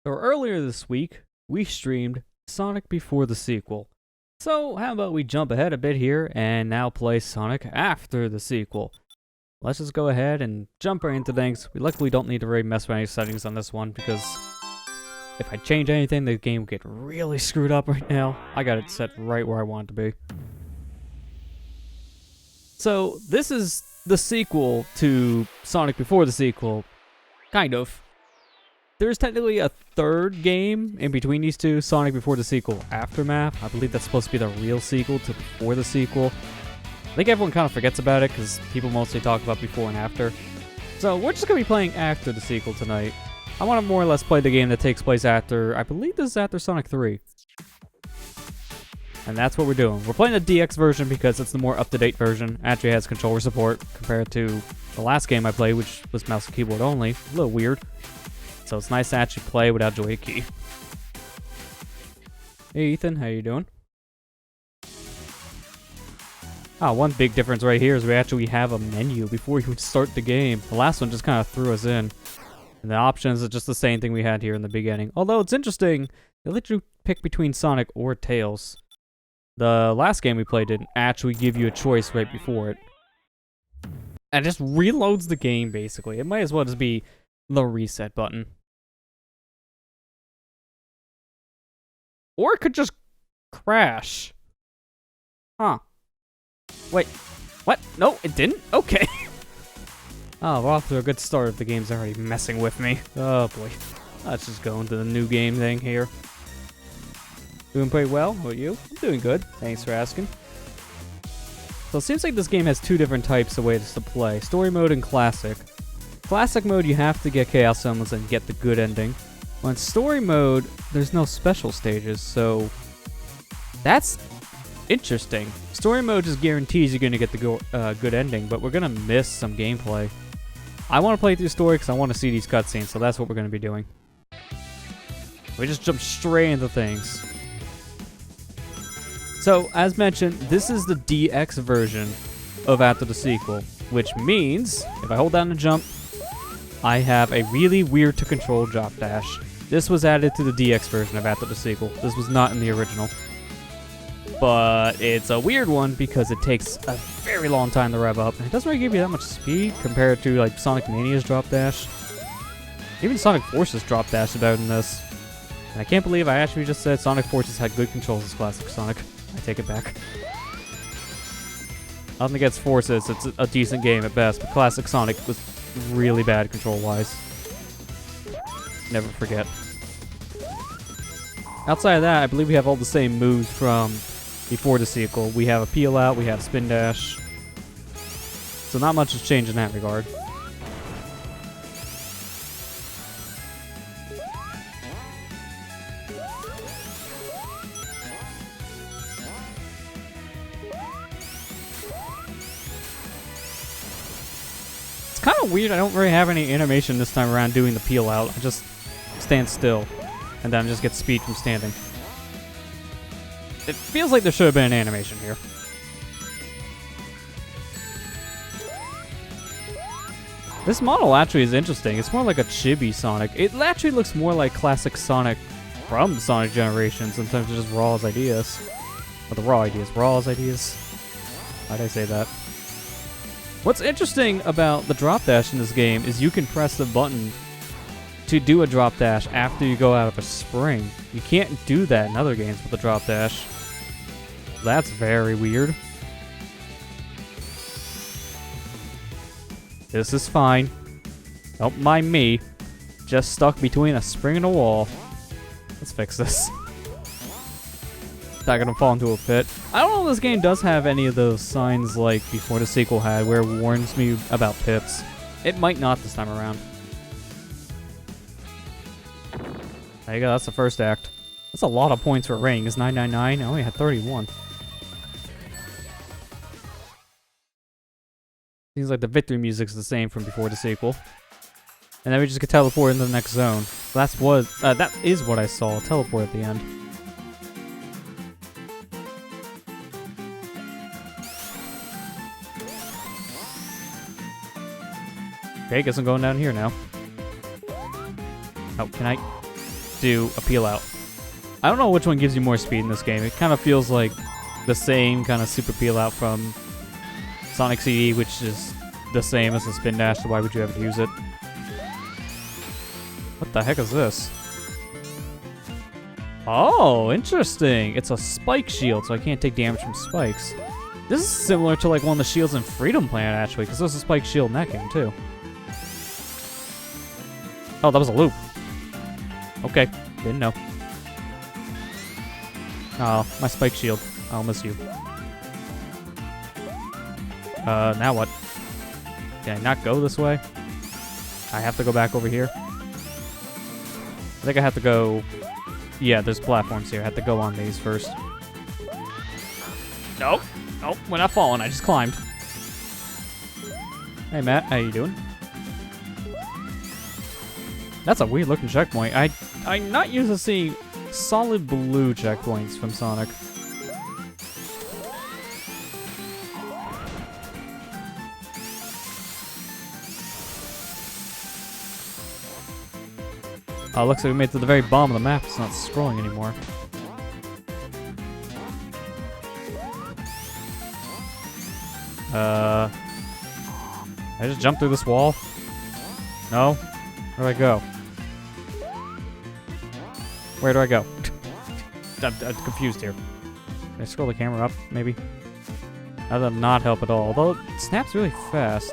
So earlier this week, we streamed Sonic Before the sequel. So how about we jump ahead a bit here and now play Sonic after the sequel. Let's just go ahead and jump right into things. We luckily don't need to really mess with any settings on this one because if I change anything, the game would get really screwed up right now. I got it set right where I want it to be. So this is the sequel to Sonic Before the sequel, kind of. There's technically a third game in between these two, Sonic Before the sequel, Aftermath. I believe that's supposed to be the real sequel to Before the sequel. I think everyone kind of forgets about it because people mostly talk about before and after. So we're just going to be playing after the sequel tonight. I want to more or less play the game that takes place after, I believe this is after Sonic 3. And that's what we're doing. We're playing the DX version because it's the more up-to-date version. Actually has controller support compared to the last game I played, which was mouse and keyboard only. A little weird. So it's nice to actually play without joy key. Hey Ethan, how you doing? One big difference right here is we actually have a menu before you start the game. The last one just kind of threw us in. And the options are just the same thing we had here in the beginning. Although it's interesting, they let you pick between Sonic or Tails. The last game we played didn't actually give you a choice right before it. And it just reloads the game basically. It might as well just be the reset button. Or it could just crash. Huh. Wait. What? No, it didn't? Okay. Oh, we're off to a good start if the game's already messing with me. Oh boy. Let's just go into the new game thing here. Doing pretty well. How about you? I'm doing good. Thanks for asking. So it seems like this game has two different types of ways to play. Story mode and classic. Classic mode, you have to get Chaos Summons and get the good ending. On story mode, there's no special stages, so that's interesting. Story mode just guarantees you're going to get the good ending, but we're going to miss some gameplay. I want to play through story because I want to see these cutscenes, so that's what we're going to be doing. We just jump straight into things. So, as mentioned, this is the DX version of After the Sequel, which means, if I hold down the jump, I have a really weird to control drop dash. This was added to the DX version of After the Sequel. This was not in the original. But it's a weird one because it takes a very long time to rev up. And it doesn't really give you that much speed compared to like Sonic Mania's drop dash. Even Sonic Force's drop dash is better than this. And I can't believe I actually just said Sonic Forces had good controls as classic Sonic. I take it back. Nothing against Forces, it's a decent game at best, but classic Sonic was really bad control-wise. Never forget. Outside of that, I believe we have all the same moves from before the sequel. We have a peel out, we have spin dash. So not much has changed in that regard. It's kind of weird, I don't really have any animation this time around doing the peel out. I just stand still, and then just get speed from standing. It feels like there should have been an animation here. This model actually is interesting. It's more like a chibi Sonic. It actually looks more like classic Sonic from Sonic Generations in terms of just raw as ideas. Or the raw ideas. Raw as ideas. Why'd I say that? What's interesting about the drop dash in this game is you can press the button to do a drop dash after you go out of a spring. You can't do that in other games with a drop dash. That's very weird. This is fine. Don't mind me. Just stuck between a spring and a wall. Let's fix this. Not gonna fall into a pit. I don't know if this game does have any of those signs like before the sequel had where it warns me about pits. It might not this time around. There you go, that's the first act. That's a lot of points for a rating. It's 999. I only had 31. Seems like the victory music's the same from before the sequel. And then we just get teleported into the next zone. So that is what I saw. Teleport at the end. Okay, guess I'm going down here now. Oh, can I do a peel out. I don't know which one gives you more speed in this game. It kind of feels like the same kind of super peel out from Sonic CD, which is the same as the spin dash, so why would you ever use it? What the heck is this? Oh, interesting. It's a spike shield, so I can't take damage from spikes. This is similar to like one of the shields in Freedom Planet, actually, because there's a spike shield in that game, too. Oh, that was a loop. Okay, didn't know. Oh, my spike shield. I'll miss you. Now what? Can I not go this way? I have to go back over here. I think I have to go... Yeah, there's platforms here. I have to go on these first. Nope. Nope, we're not falling. I just climbed. Hey, Matt. How you doing? That's a weird looking checkpoint. I'm not used to seeing solid blue checkpoints from Sonic. Oh, looks like we made it to the very bottom of the map. It's not scrolling anymore. I just jumped through this wall? No? Where do I go? Where do I go? I'm confused here. Can I scroll the camera up, maybe? That does not help at all. Although it snaps really fast.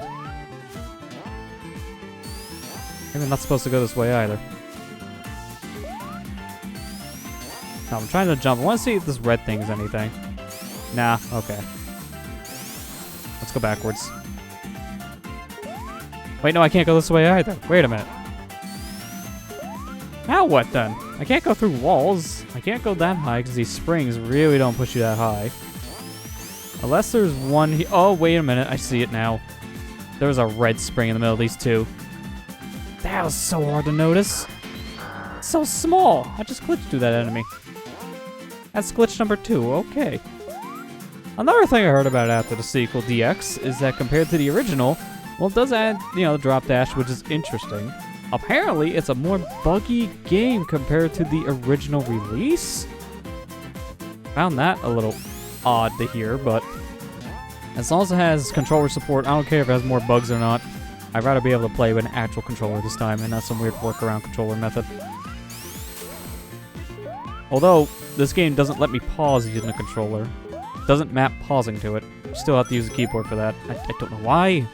Maybe I'm not supposed to go this way either. No, I'm trying to jump. I want to see if this red thing is anything. Nah, okay. Let's go backwards. Wait, no, I can't go this way either. Wait a minute. Now what then? I can't go through walls. I can't go that high because these springs really don't push you that high. Unless there's one here. Oh, wait a minute. I see it now. There's a red spring in the middle of these two. That was so hard to notice. It's so small. I just glitched through that enemy. That's glitch number 2. Okay. Another thing I heard about after the sequel, DX, is that compared to the original, well, it does add, you know, drop dash, which is interesting. Apparently, it's a more buggy game compared to the original release. Found that a little odd to hear, but as long as it has controller support, I don't care if it has more bugs or not. I'd rather be able to play with an actual controller this time and not some weird workaround controller method. Although, this game doesn't let me pause using a controller. It doesn't map pausing to it. You still have to use a keyboard for that. I don't know why.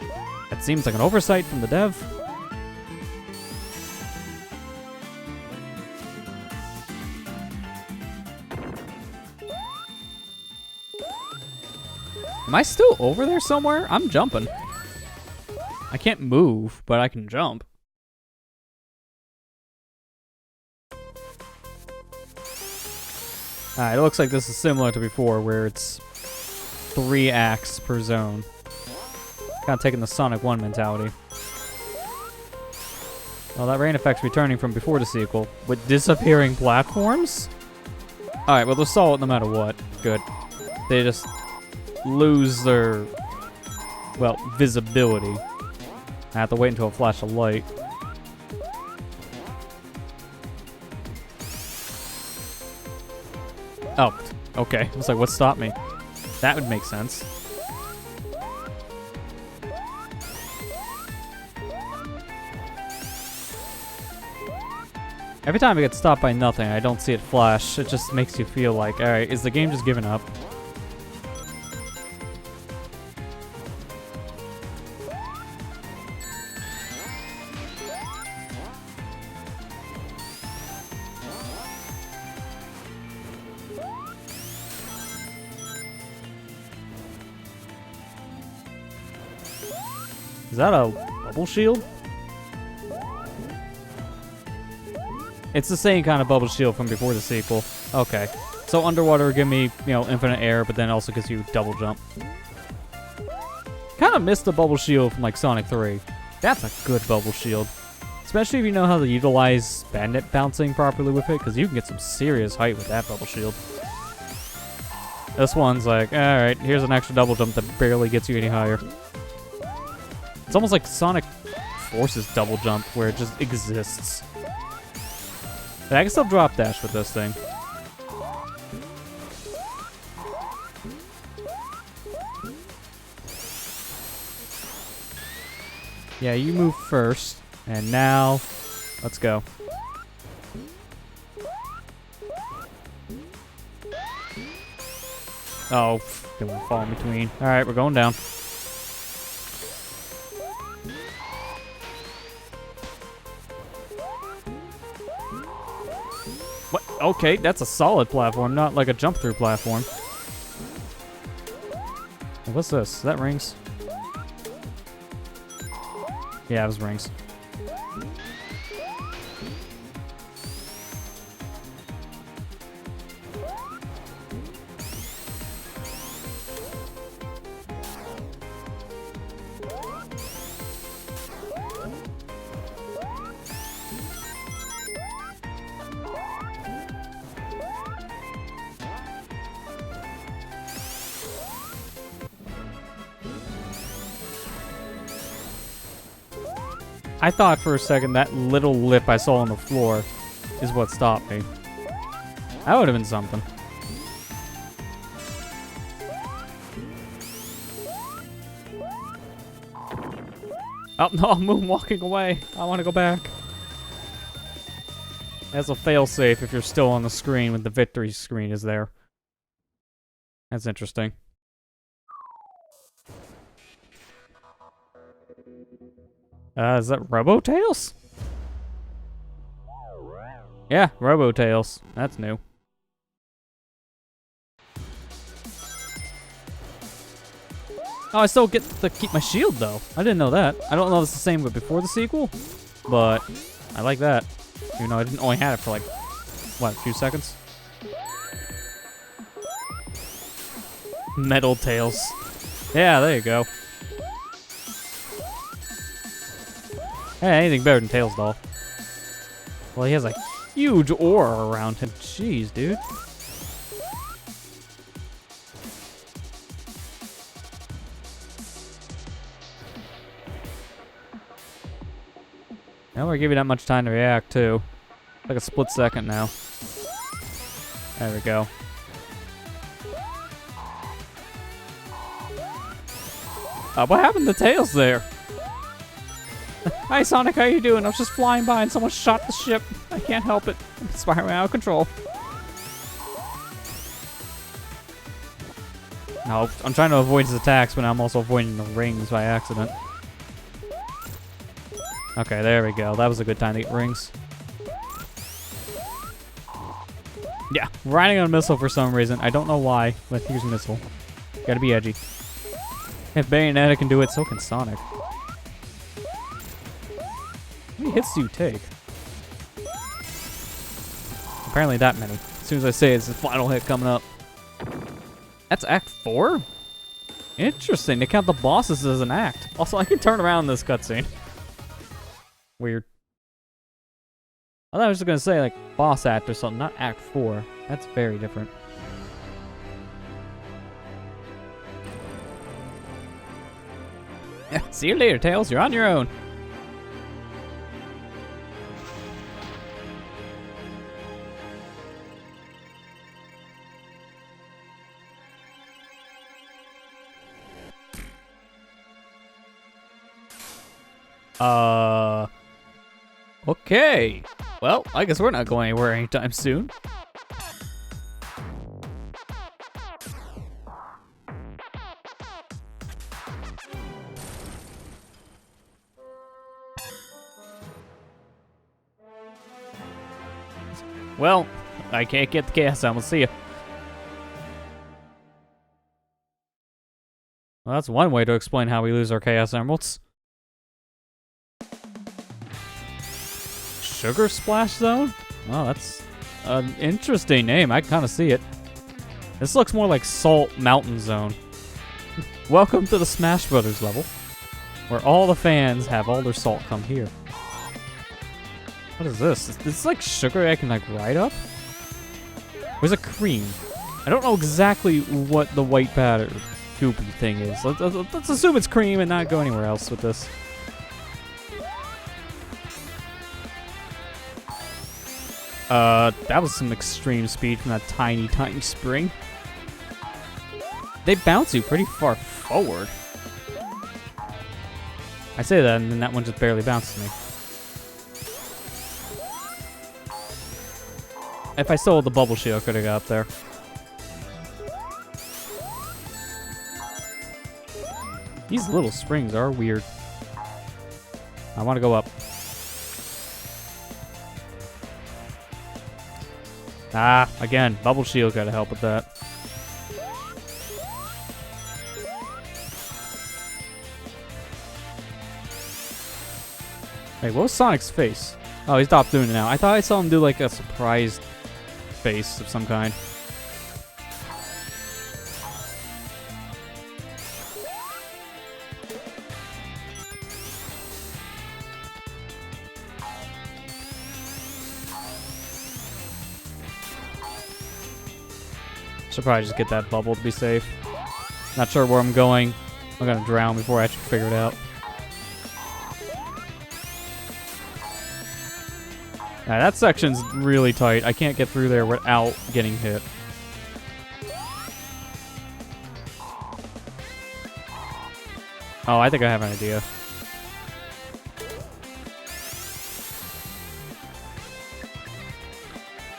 That seems like an oversight from the dev. Am I still over there somewhere? I'm jumping. I can't move, but I can jump. Alright, it looks like this is similar to before, where it's 3 acts per zone. Kind of taking the Sonic 1 mentality. Well, that rain effect's returning from before the sequel, with disappearing platforms? Alright, well, they'll solve it no matter what. Good. They just lose their, well, visibility. I have to wait until it flashes a light. Oh, okay. I was like, what stopped me? That would make sense. Every time I get stopped by nothing, I don't see it flash. It just makes you feel like, alright, is the game just giving up? Is that a bubble shield? It's the same kind of bubble shield from before the sequel. Okay. So underwater give me, you know, infinite air, but then also gives you double jump. Kind of missed the bubble shield from like Sonic 3. That's a good bubble shield. Especially if you know how to utilize bandit bouncing properly with it, because you can get some serious height with that bubble shield. This one's like, alright, here's an extra double jump that barely gets you any higher. It's almost like Sonic forces double jump, where it just exists. But I can still drop dash with this thing. Yeah, you move first. And now, let's go. Oh, they won't fall in between. Alright, we're going down. What? Okay, that's a solid platform, not like a jump-through platform. What's this? Is that rings? Yeah, it was rings. I thought for a second that little lip I saw on the floor is what stopped me. That would have been something. Oh no, I'm moonwalking away. I want to go back. That's a failsafe if you're still on the screen when the victory screen is there. That's interesting. Is that Robo-Tails? Yeah, Robo-Tails. That's new. Oh, I still get to keep my shield, though. I didn't know that. I don't know if it's the same but before the sequel, but I like that. Even though I didn't only had it for like, what, a few seconds? Metal Tails. Yeah, there you go. Hey, anything better than Tails, doll. Well, he has a huge aura around him. Jeez, dude. Now we're giving that much time to react, too. Like a split second now. There we go. What happened to Tails there? Hi Sonic, how you doing? I was just flying by and someone shot the ship. I can't help it. I'm spiraling out of control. No, I'm trying to avoid his attacks, but I'm also avoiding the rings by accident. Okay, there we go. That was a good time to get rings. Yeah, riding on a missile for some reason. I don't know why, but here's a missile. Gotta be edgy. If Bayonetta can do it, so can Sonic. How many hits do you take? Apparently that many. As soon as I say it's the final hit coming up. That's Act 4? Interesting, they count the bosses as an act. Also, I can turn around in this cutscene. Weird. I thought I was just gonna say, like, boss act or something, not Act 4. That's very different. See you later, Tails. You're on your own. Okay. Well, I guess we're not going anywhere anytime soon. Well, I can't get the Chaos Emerald. See ya. Well, that's one way to explain how we lose our Chaos Emeralds. Sugar Splash Zone? Oh, that's an interesting name. I kind of see it. This looks more like Salt Mountain Zone. Welcome to the Smash Brothers level, where all the fans have all their salt come here. What is this? Is this like sugar I can like ride up? Where's a cream? I don't know exactly what the white powder goopy thing is. Let's assume it's cream and not go anywhere else with this. That was some extreme speed from that tiny, tiny spring. They bounce you pretty far forward. I say that, and then that one just barely bounces me. If I stole the bubble shield, I could have got up there. These little springs are weird. I want to go up. Ah, again, bubble shield gotta help with that. Hey, what was Sonic's face? Oh, he stopped doing it now. I thought I saw him do like a surprised face of some kind. Should probably just get that bubble to be safe. Not sure where I'm going. I'm gonna drown before I actually figure it out. Now, that section's really tight. I can't get through there without getting hit. Oh, I think I have an idea.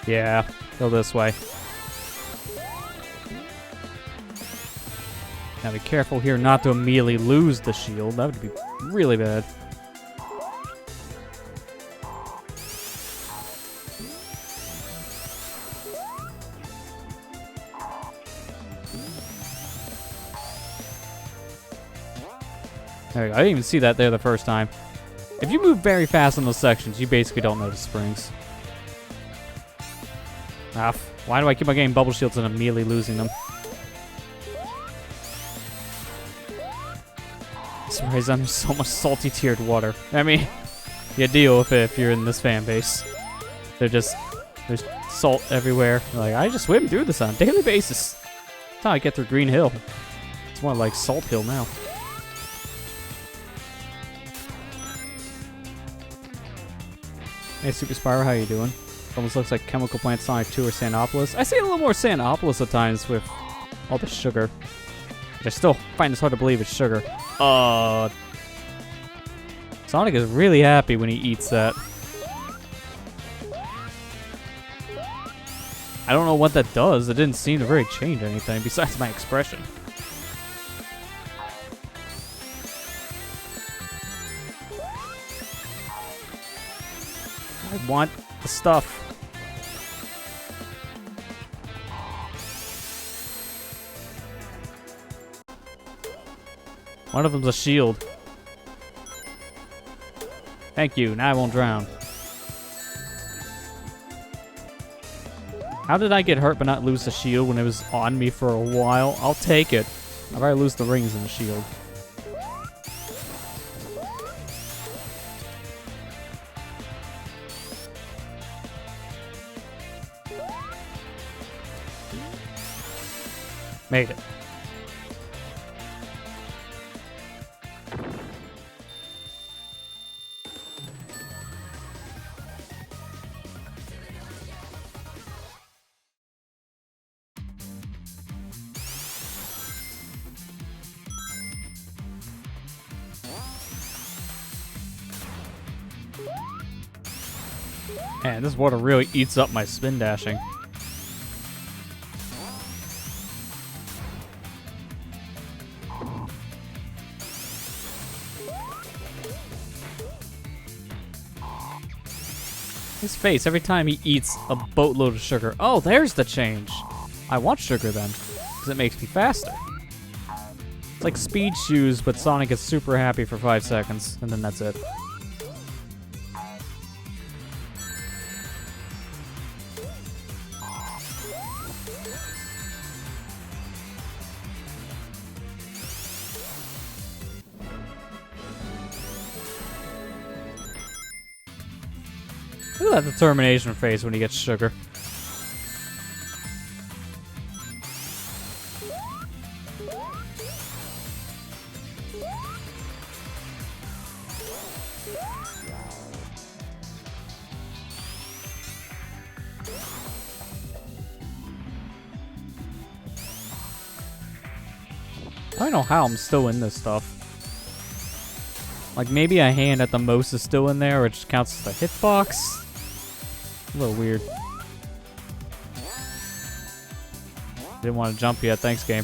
Yeah, go this way. Now be careful here not to immediately lose the shield. That would be really bad. There we go. I didn't even see that there the first time. If you move very fast in those sections, you basically don't notice springs. Ah, why do I keep on getting bubble shields and immediately losing them? Surprised there's so much salty tiered water. I mean, you deal with it if you're in this fan base. There's salt everywhere. Like, I just swim through this on a daily basis. That's how I get through Green Hill. It's more like Salt Hill now. Hey, Super Spyro, how you doing? Almost looks like Chemical Plant Sonic 2 or Sandopolis. I see a little more Sandopolis at times with all the sugar. But I still find this hard to believe it's sugar. Sonic is really happy when he eats that. I don't know what that does. It didn't seem to really change anything besides my expression. I want the stuff. One of them's a shield. Thank you. Now I won't drown. How did I get hurt but not lose the shield when it was on me for a while? I'll take it. I'd rather lose the rings than the shield. Made it. Man, this water really eats up my spin dashing. His face every time he eats a boatload of sugar. Oh, there's the change. I want sugar then, because it makes me faster. It's like speed shoes, but Sonic is super happy for 5 seconds, and then that's it. Look at that determination face when he gets sugar. I don't know how I'm still in this stuff. Like, maybe a hand at the most is still in there, which counts as the hitbox. A little weird. Didn't want to jump yet. Thanks, game.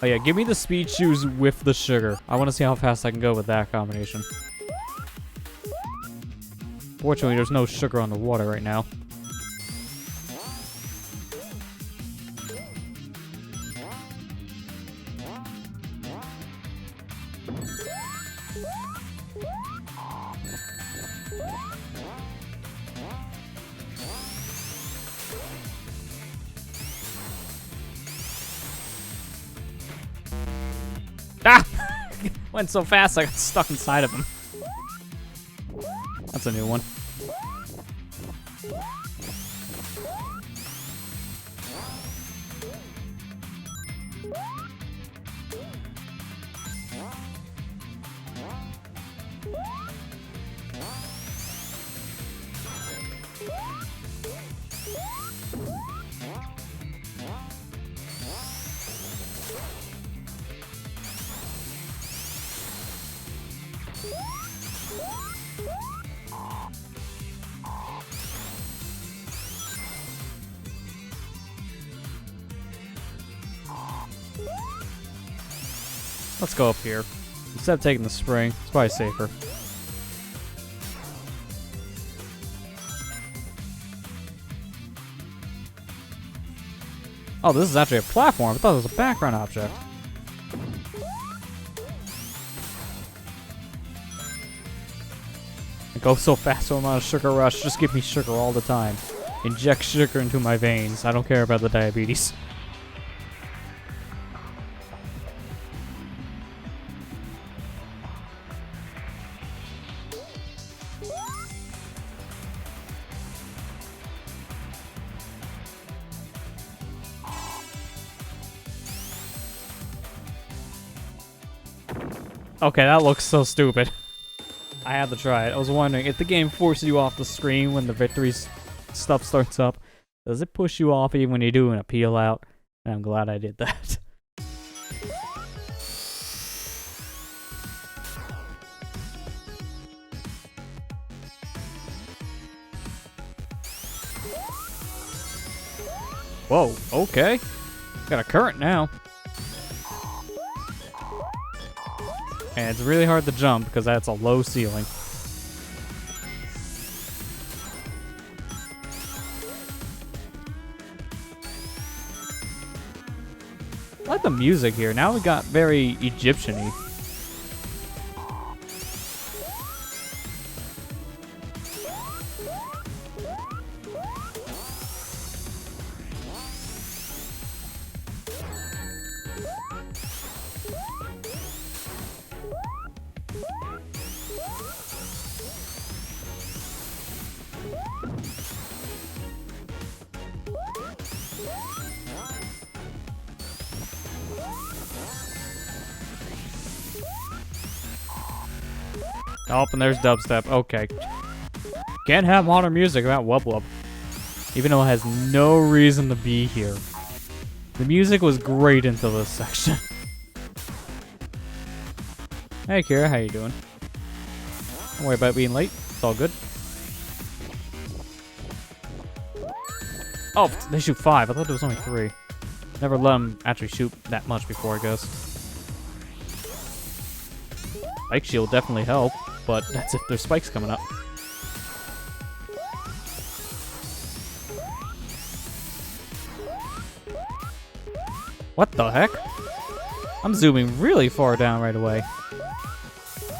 Oh yeah, give me the speed shoes with the sugar. I want to see how fast I can go with that combination. Fortunately, there's no sugar on the water right now. Ah! Went so fast I got stuck inside of him. That's a new one. Let's go up here. Instead of taking the spring, it's probably safer. Oh, this is actually a platform. I thought it was a background object. I go so fast when I'm on a sugar rush. Just give me sugar all the time. Inject sugar into my veins. I don't care about the diabetes. Okay, that looks so stupid. I had to try it. I was wondering, if the game forces you off the screen when the victory stuff starts up, does it push you off even when you do an appeal out? And I'm glad I did that. Whoa, okay. Got a current now. And it's really hard to jump because that's a low ceiling. I like the music here. Now we got very Egyptian-y. Oh, and there's dubstep. Okay. Can't have modern music about Wub Wub. Even though it has no reason to be here. The music was great until this section. Hey, Kira, how you doing? Don't worry about being late. It's all good. Oh, they shoot 5. I thought there was only 3. Never let them actually shoot that much before, I guess. Spike shield definitely help, but that's if there's spikes coming up. What the heck? I'm zooming really far down right away.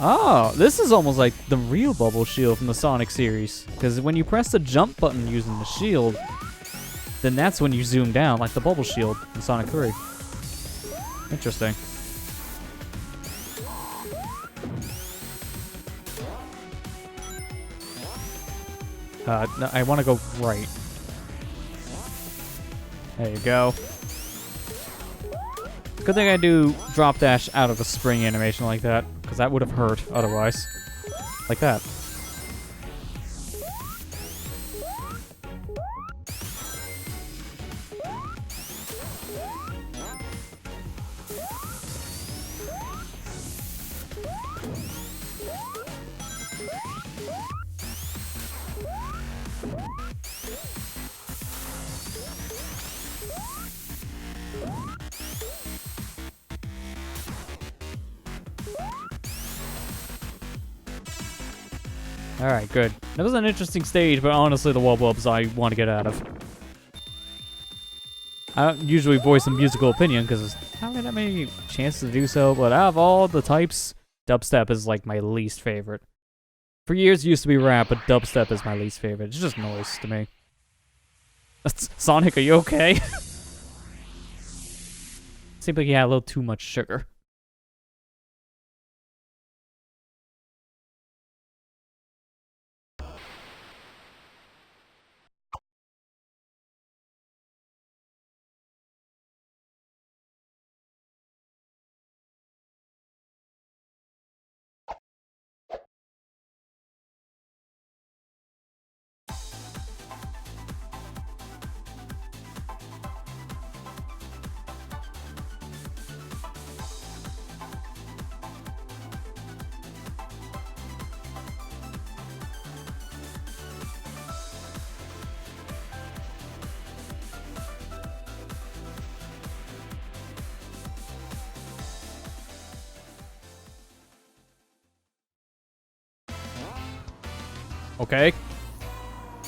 Oh, this is almost like the real bubble shield from the Sonic series. Because when you press the jump button using the shield, then that's when you zoom down, like the bubble shield in Sonic 3. Interesting. No, I want to go right. There you go. Good thing I do drop dash out of a spring animation like that, because that would have hurt otherwise. Like that. Alright, good. That was an interesting stage, but honestly, the wubwubs I want to get out of. I don't usually voice a musical opinion because I don't get that many chances to do so, but out of all the types, dubstep is like my least favorite. For years it used to be rap, but dubstep is my least favorite. It's just noise to me. Sonic, are you okay? Seems like you had a little too much sugar. Okay.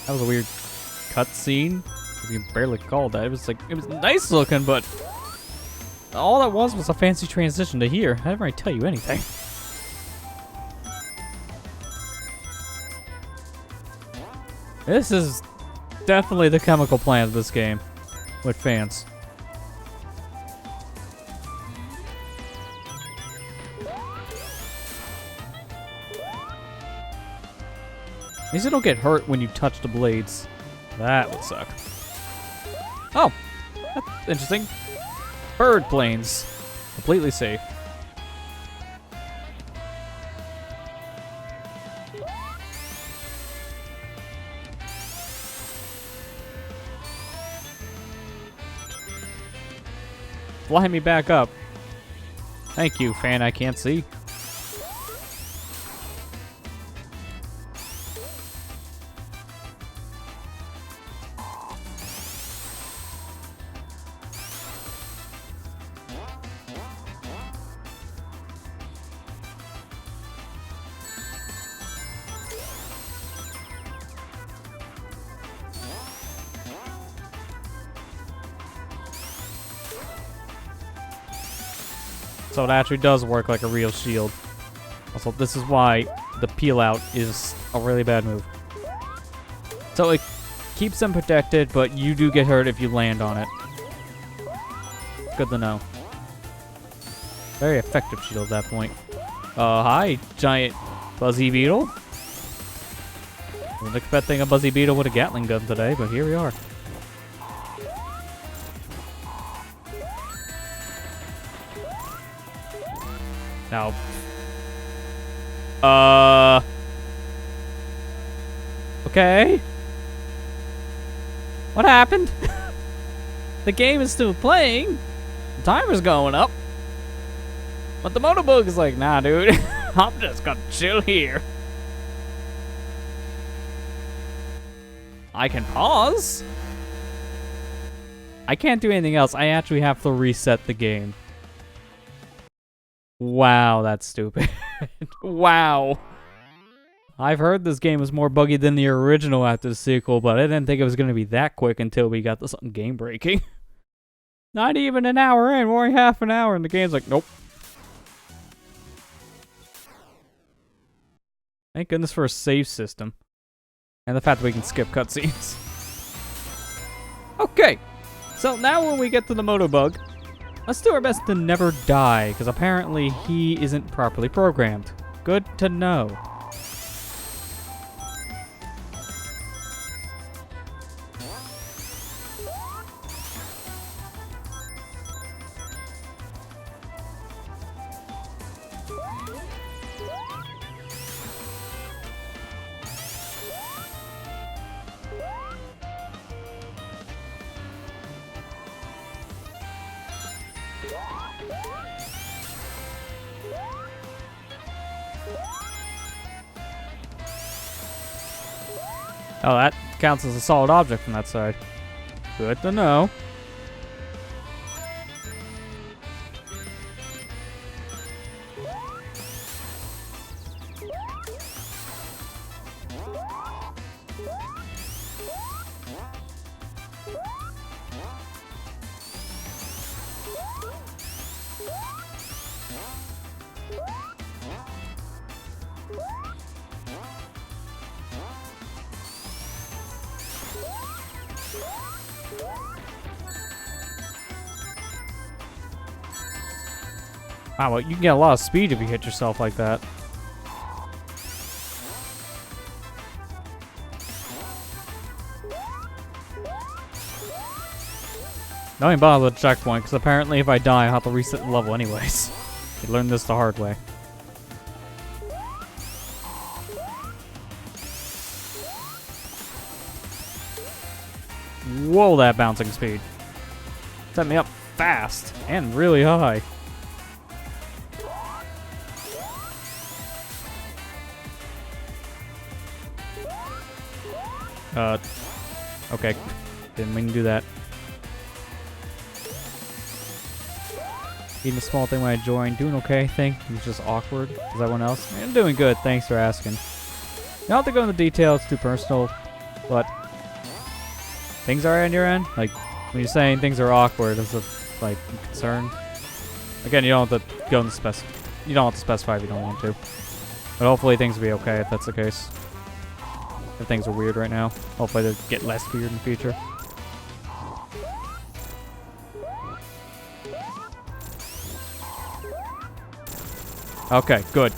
That was a weird cutscene. You can barely call that. It was nice looking, but all that was a fancy transition to here. I didn't really tell you anything. This is definitely the chemical plant of this game with fans. At least you don't get hurt when you touch the blades. That would suck. Oh, that's interesting. Bird planes. Completely safe. Fly me back up. Thank you, fan I can't see. So it actually does work like a real shield. Also, this is why the peel out is a really bad move. So it keeps them protected, but you do get hurt if you land on it. Good to know. Very effective shield at that point. Hi, giant Buzzy Beetle. Wasn't expecting a Buzzy Beetle with a Gatling gun today, but here we are. Now, okay. What happened? The game is still playing. The timer's going up. But the Motobug is like, nah, dude. I'm just gonna chill here. I can pause. I can't do anything else. I actually have to reset the game. Wow, that's stupid. Wow. I've heard this game is more buggy than the original after the sequel, but I didn't think it was going to be that quick until we got to something game-breaking. Not even an hour in, we're only half an hour, and the game's like, nope. Thank goodness for a save system. And the fact that we can skip cutscenes. Okay, so now when we get to the Motobug, let's do our best to never die, because apparently he isn't properly programmed. Good to know. Oh, that counts as a solid object from that side. Good to know. Wow, well, you can get a lot of speed if you hit yourself like that. Don't even bother with the checkpoint, because apparently if I die, I'll have to reset the level anyways. You learned this the hard way. Whoa, that bouncing speed. Set me up fast and really high. Okay. Didn't mean to do that. Even a small thing when I joined. Doing okay, think. It was just awkward. Is everyone else? I'm doing good, thanks for asking. You don't have to go into details, it's too personal, but things are on your end? Like, when you're saying things are awkward, is it, like, concern? Again, you don't have to go into you don't have to specify if you don't want to. But hopefully things will be okay if that's the case. If things are weird right now. Hopefully they get less weird in the future. Okay, good.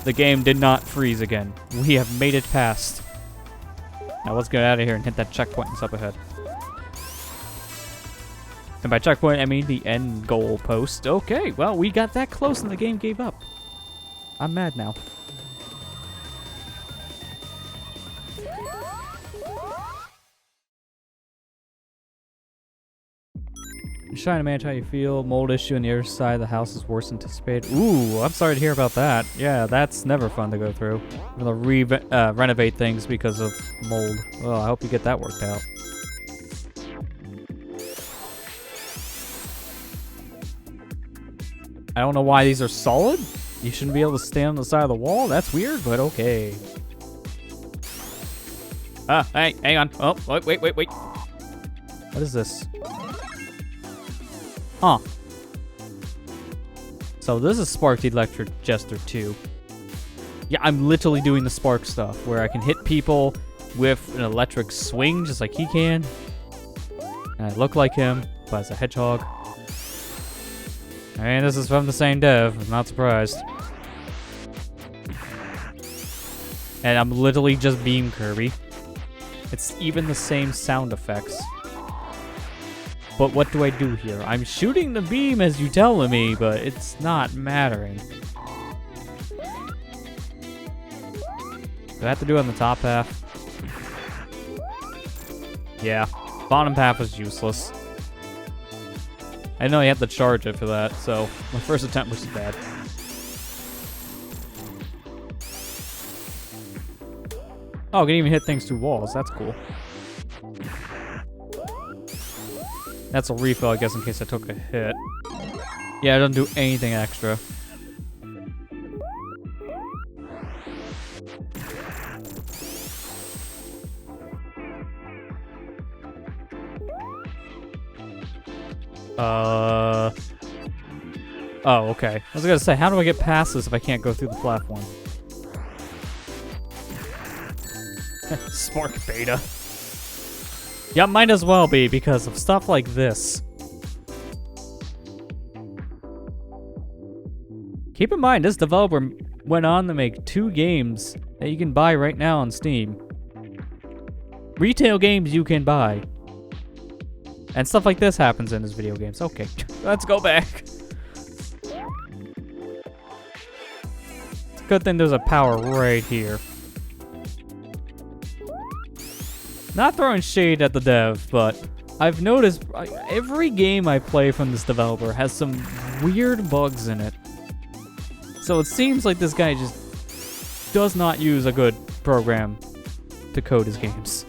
The game did not freeze again. We have made it past. Now let's get out of here and hit that checkpoint that's up ahead. And by checkpoint, I mean the end goal post. Okay, well, we got that close and the game gave up. I'm mad now. Just trying to manage how you feel. Mold issue on the other side of the house is worse than anticipated. Ooh, I'm sorry to hear about that. Yeah, that's never fun to go through. I'm gonna renovate things because of mold. Well, I hope you get that worked out. I don't know why these are solid. You shouldn't be able to stand on the side of the wall. That's weird, but okay. Hey, hang on. Oh, wait. What is this? Huh. So this is Spark the Electric Jester 2. Yeah, I'm literally doing the Spark stuff, where I can hit people with an electric swing, just like he can. And I look like him, but as a hedgehog. And this is from the same dev, I'm not surprised. And I'm literally just Beam Kirby. It's even the same sound effects. But what do I do here? I'm shooting the beam as you telling me, but it's not mattering. Do I have to do it on the top half? Yeah, bottom half was useless. I know you have to charge it for that, so my first attempt was bad. Oh, I can even hit things through walls. That's cool. That's a refill, I guess, in case I took a hit. Yeah, it doesn't do anything extra. Oh, okay. I was gonna say, how do I get past this if I can't go through the platform? Spark Beta. Yeah, might as well be because of stuff like this. Keep in mind, this developer went on to make 2 games that you can buy right now on Steam. Retail games you can buy. And stuff like this happens in his video games. Okay, let's go back. It's a good thing there's a power right here. Not throwing shade at the dev, but I've noticed every game I play from this developer has some weird bugs in it. So it seems like this guy just does not use a good program to code his games.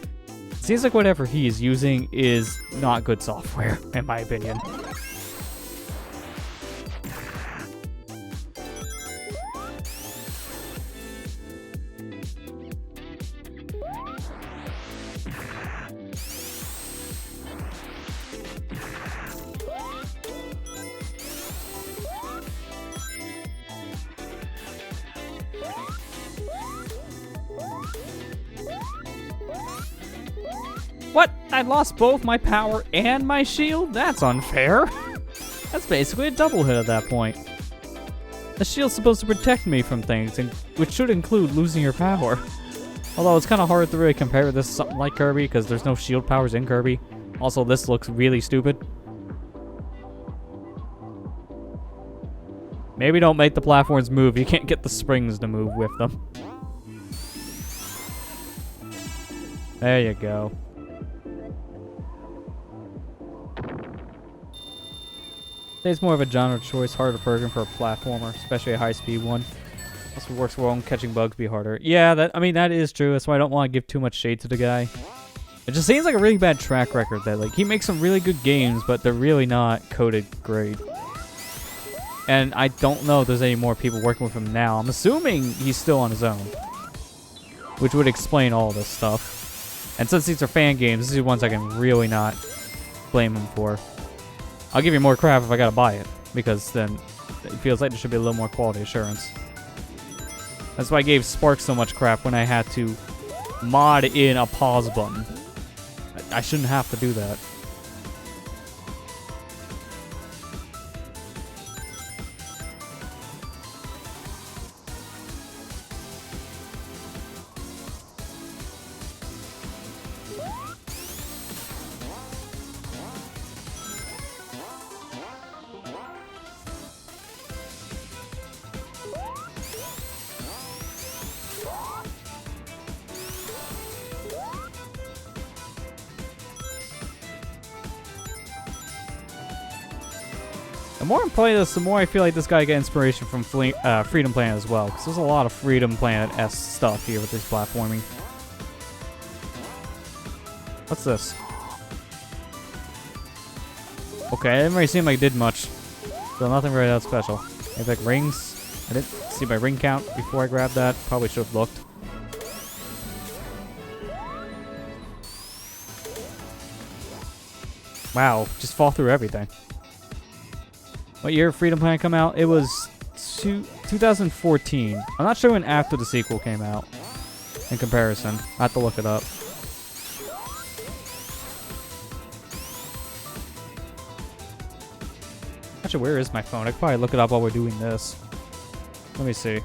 It seems like whatever he is using is not good software, in my opinion. What? I lost both my power and my shield? That's unfair. That's basically a double hit at that point. The shield's supposed to protect me from things, which should include losing your power. Although it's kind of hard to really compare this to something like Kirby, because there's no shield powers in Kirby. Also, this looks really stupid. Maybe don't make the platforms move. You can't get the springs to move with them. There you go. It's more of a genre choice, harder version for a platformer, especially a high-speed one. Also works well, catching bugs be harder. Yeah, I mean, that is true. That's why I don't want to give too much shade to the guy. It just seems like a really bad track record that, like, he makes some really good games, but they're really not coded great. And I don't know if there's any more people working with him now. I'm assuming he's still on his own, which would explain all this stuff. And since these are fan games, these are ones I can really not blame him for. I'll give you more crap if I gotta buy it, because then it feels like there should be a little more quality assurance. That's why I gave Spark so much crap when I had to mod in a pause button. I shouldn't have to do that. The more I'm playing this, the more I feel like this guy got inspiration from Freedom Planet as well, because there's a lot of Freedom Planet-esque stuff here with this platforming. What's this? Okay, it didn't really seem like it did much, so nothing really that special. Maybe like rings? I didn't see my ring count before I grabbed that. Probably should have looked. Wow, just fall through everything. What year did Freedom Planet come out? It was 2014. I'm not sure when after the sequel came out. In comparison, I have to look it up. Actually, where is my phone? I could probably look it up while we're doing this. Let me see.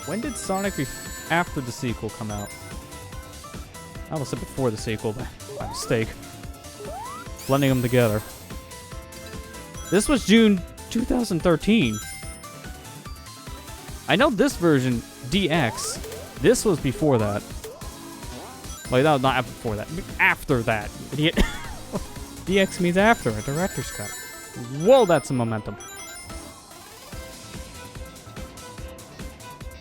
When did Sonic after the sequel come out? I almost said before the sequel, but by mistake. Blending them together. This was June 2013. I know this version, DX, this was before that. Like, no, not before that. After that. Idiot. DX means after a director's cut. Whoa, that's some momentum.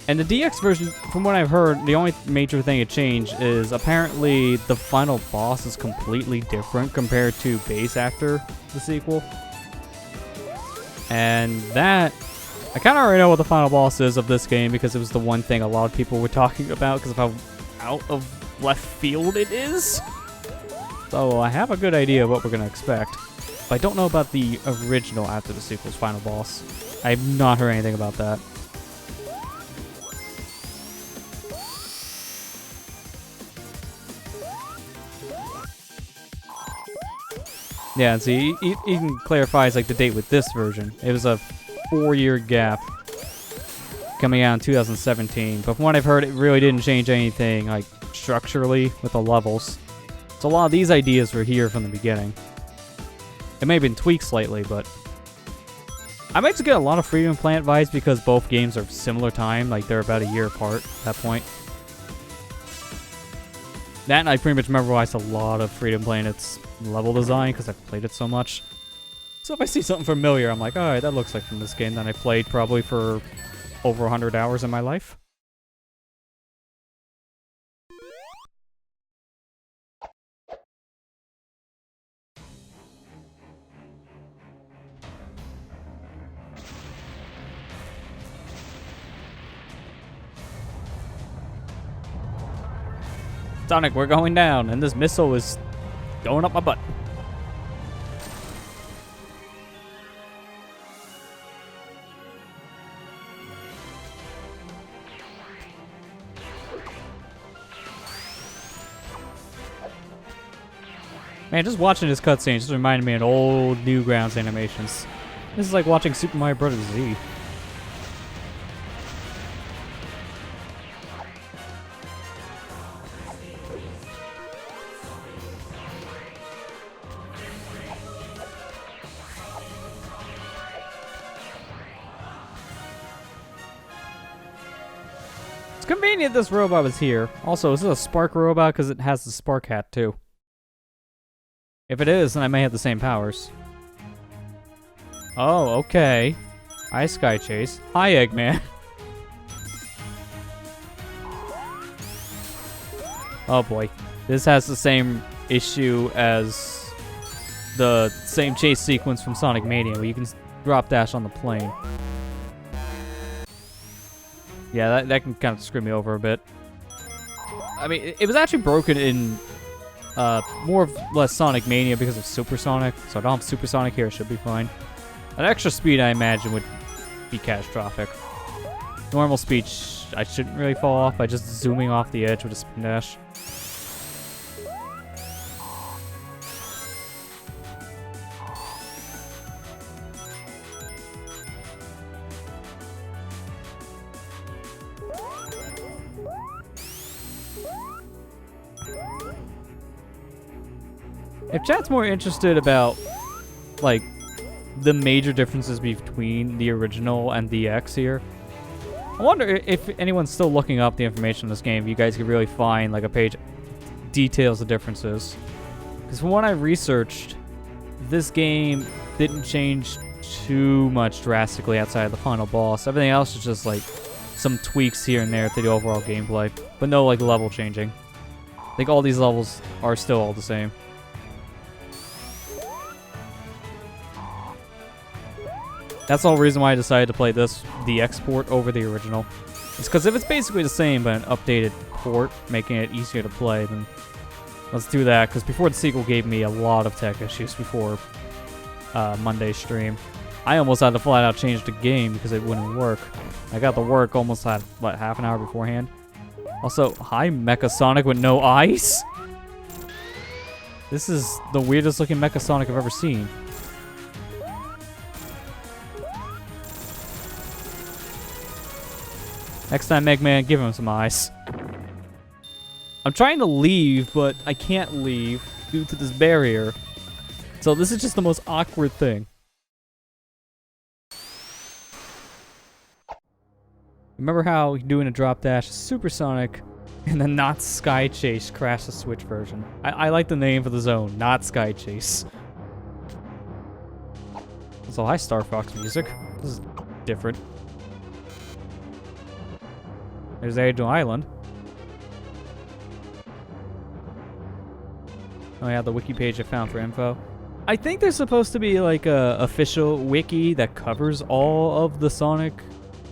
And the DX version, from what I've heard, the only major thing it changed is apparently the final boss is completely different compared to base after the sequel. And that, I kind of already know what the final boss is of this game because it was the one thing a lot of people were talking about because of how out of left field it is. So I have a good idea of what we're going to expect. But I don't know about the original after the sequel's final boss. I have not heard anything about that. Yeah, and see, he even clarifies like the date with this version. It was a 4-year gap coming out in 2017. But from what I've heard, it really didn't change anything like structurally with the levels. So a lot of these ideas were here from the beginning. It may have been tweaked slightly, but I might just get a lot of Freedom Planet vibes because both games are similar time, like they're about a year apart at that point. That and I pretty much memorized a lot of Freedom Planet's level design because I've played it so much. So if I see something familiar, I'm like, alright, that looks like from this game that I played probably for over 100 hours in my life. Sonic, we're going down, and this missile is going up my butt. Man, just watching this cutscene just reminded me of old Newgrounds animations. This is like watching Super Mario Bros. Z. It's convenient this robot was here. Also, is this a Spark robot? Because it has the Spark hat, too. If it is, then I may have the same powers. Oh, okay. Hi, Sky Chase. Hi, Eggman. Oh boy. This has the same issue as the same chase sequence from Sonic Mania, where you can drop dash on the plane. Yeah, that can kind of screw me over a bit. I mean, it was actually broken in more or less Sonic Mania because of Supersonic, so I don't have Supersonic here, it should be fine. An extra speed, I imagine, would be catastrophic. Normal speed, I shouldn't really fall off by just zooming off the edge with a spin dash. If chat's more interested about, like, the major differences between the original and the X here, I wonder if anyone's still looking up the information on this game, if you guys could really find, like, a page that details the differences. Because from what I researched, this game didn't change too much drastically outside of the final boss. Everything else is just, like, some tweaks here and there to the overall gameplay, but no, like, level changing. I think all these levels are still all the same. That's the whole reason why I decided to play the export over the original. It's because if it's basically the same but an updated port, making it easier to play, then let's do that. Because before the sequel gave me a lot of tech issues before Monday's stream. I almost had to flat out change the game because it wouldn't work. I got to work almost at, what, half an hour beforehand? Also, hi Mecha Sonic with no eyes? This is the weirdest looking Mecha Sonic I've ever seen. Next time, Eggman, give him some eyes. I'm trying to leave, but I can't leave due to this barrier. So this is just the most awkward thing. Remember how doing a drop dash is Supersonic and then not Sky Chase Crash the Switch version? I like the name for the zone, not Sky Chase. So hi Star Fox music. This is different. There's Angel Island. Oh yeah, the wiki page I found for info. I think there's supposed to be like a official wiki that covers all of the Sonic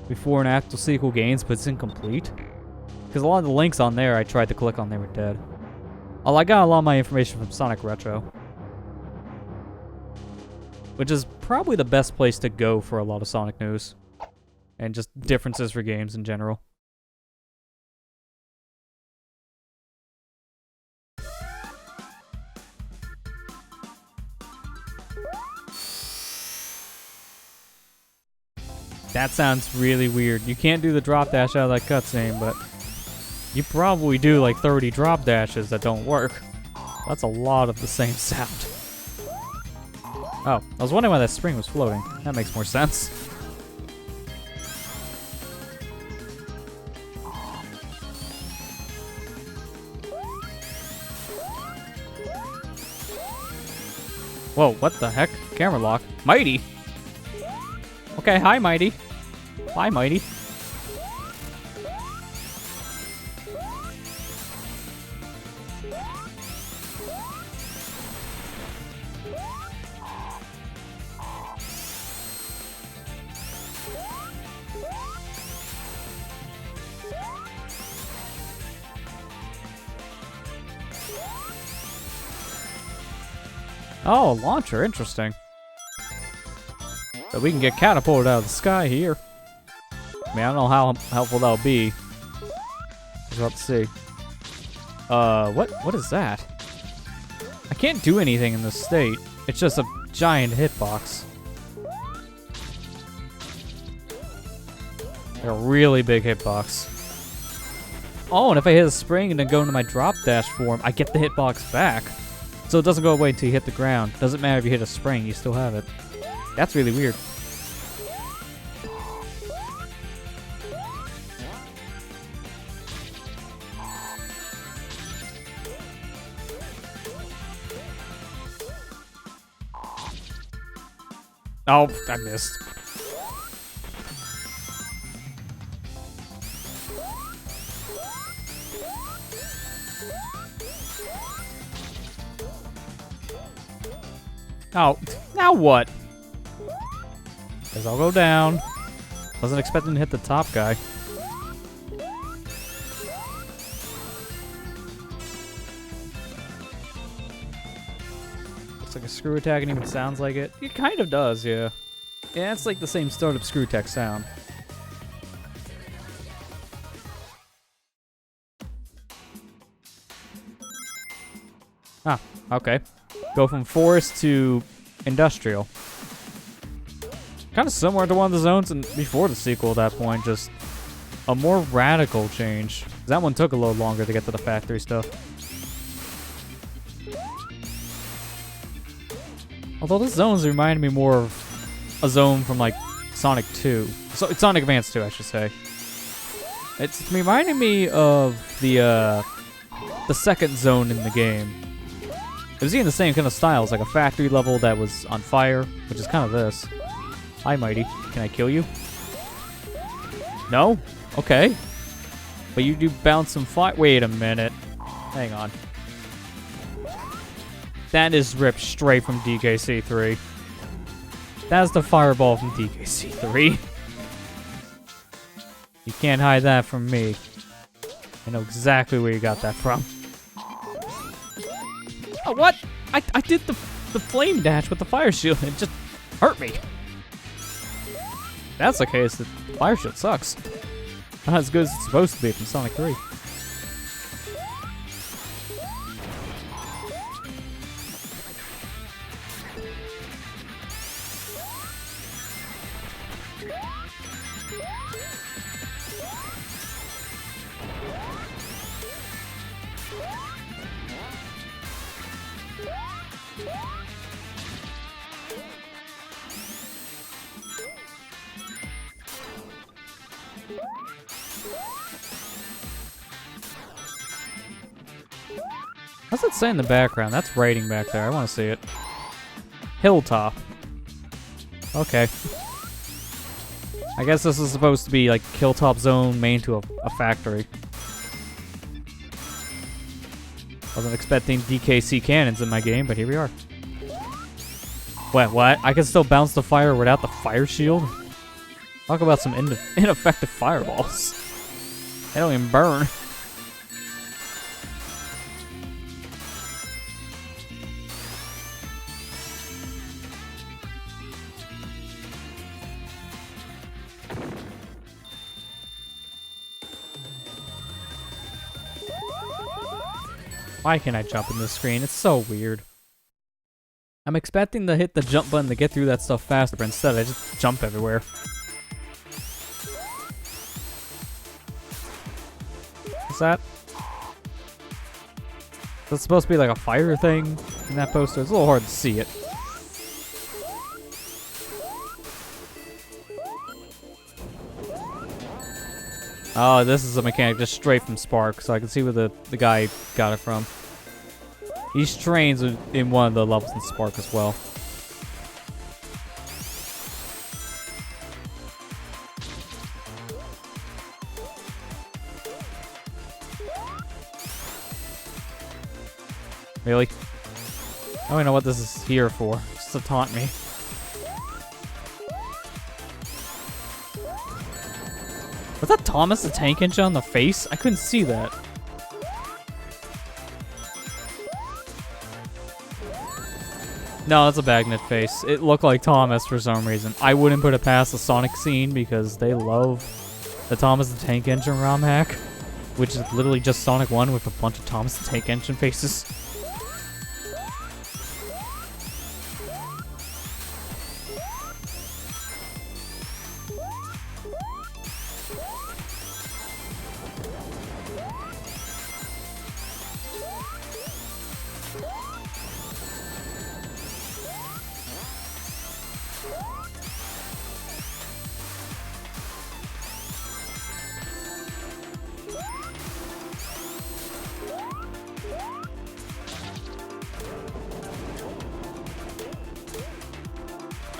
before and after sequel games, but it's incomplete. Because a lot of the links on there I tried to click on, they were dead. Oh, I got a lot of my information from Sonic Retro. Which is probably the best place to go for a lot of Sonic news. And just differences for games in general. That sounds really weird. You can't do the drop dash out of that cutscene, but you probably do like 30 drop dashes that don't work. That's a lot of the same sound. Oh, I was wondering why that spring was floating. That makes more sense. Whoa, what the heck? Camera lock. Mighty! Okay, hi, Mighty. Bye, Mighty. Oh, a launcher. Interesting. So we can get catapulted out of the sky here. I mean, I don't know how helpful that'll be. We'll have to see. What is that? I can't do anything in this state. It's just a giant hitbox. Like a really big hitbox. Oh, and if I hit a spring and then go into my drop dash form, I get the hitbox back. So it doesn't go away until you hit the ground. Doesn't matter if you hit a spring, you still have it. That's really weird. Oh, I missed. Oh, now what? Guess I'll go down. Wasn't expecting to hit the top guy. Looks like a screw attack and even sounds like it. It kind of does, yeah. Yeah, it's like the same startup screw attack sound. Ah, okay. Go from forest to industrial. Kind of similar to one of the zones before the sequel at that point, just a more radical change. That one took a little longer to get to the factory stuff. Although this zone's reminded me more of a zone from like Sonic 2. So it's Sonic Advance 2, I should say. It's reminding me of the second zone in the game. It was in the same kind of style. It's like a factory level that was on fire, which is kind of this. Hi, Mighty. Can I kill you? No? Okay. But you do bounce some fire. Wait a minute. Hang on. That is ripped straight from DKC3. That's the fireball from DKC3. You can't hide that from me. I know exactly where you got that from. Oh, what? I did the flame dash with the fire shield and it just hurt me. That's the case, the fire shield sucks. Not as good as it's supposed to be from Sonic 3. What's it say in the background? That's writing back there. I want to see it. Hilltop. Okay. I guess this is supposed to be like Hilltop Zone main to a factory. Wasn't expecting DKC cannons in my game, but here we are. Wait, what? I can still bounce the fire without the fire shield? Talk about some ineffective fireballs. They don't even burn. Why can't I jump in this screen? It's so weird. I'm expecting to hit the jump button to get through that stuff faster, but instead I just jump everywhere. What's that? Is that supposed to be like a fire thing in that poster? It's a little hard to see it. Oh, this is a mechanic just straight from Spark, so I can see where the guy got it from. These trains are in one of the levels in Spark as well. Really? I don't even know what this is here for. Just to taunt me. Was that Thomas the Tank Engine on the face? I couldn't see that. No, that's a Bagnet face. It looked like Thomas for some reason. I wouldn't put it past the Sonic scene because they love the Thomas the Tank Engine ROM hack, which is literally just Sonic 1 with a bunch of Thomas the Tank Engine faces.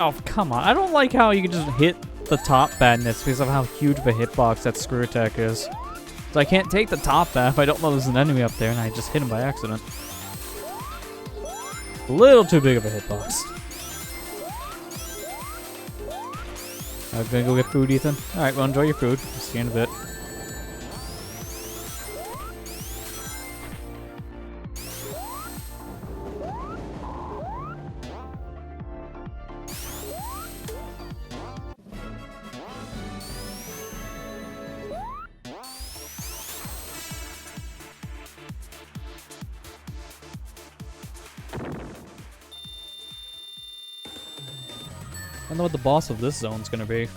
Oh, come on. I don't like how you can just hit the top badness because of how huge of a hitbox that Screw Attack is. So I can't take the top bat if I don't know there's an enemy up there and I just hit him by accident. A little too big of a hitbox. I'm gonna go get food, Ethan. Alright, well, enjoy your food. I'll see you in a bit. I don't know what the boss of this zone's gonna be.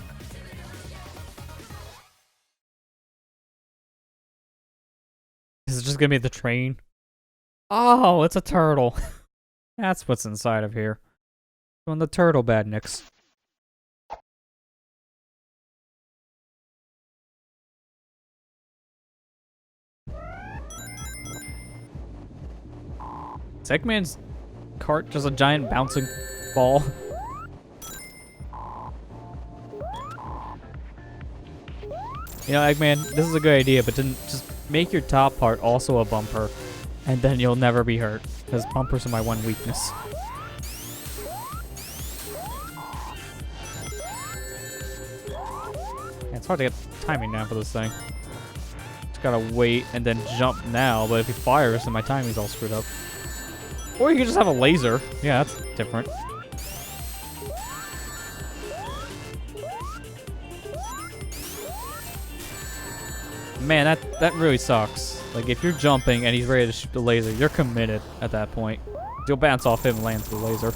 Is it just gonna be the train? Oh, it's a turtle. That's what's inside of here. Doing the turtle badniks. Is Eggman's cart just a giant bouncing ball? You know, Eggman, this is a good idea, but then just make your top part also a bumper, and then you'll never be hurt, because bumpers are my one weakness. Yeah, it's hard to get timing down for this thing. Just gotta wait and then jump now, but if he fires, then my timing's all screwed up. Or you could just have a laser. Yeah, that's different. Man, that really sucks. Like, if you're jumping and he's ready to shoot the laser, you're committed at that point. You'll bounce off him and land the laser.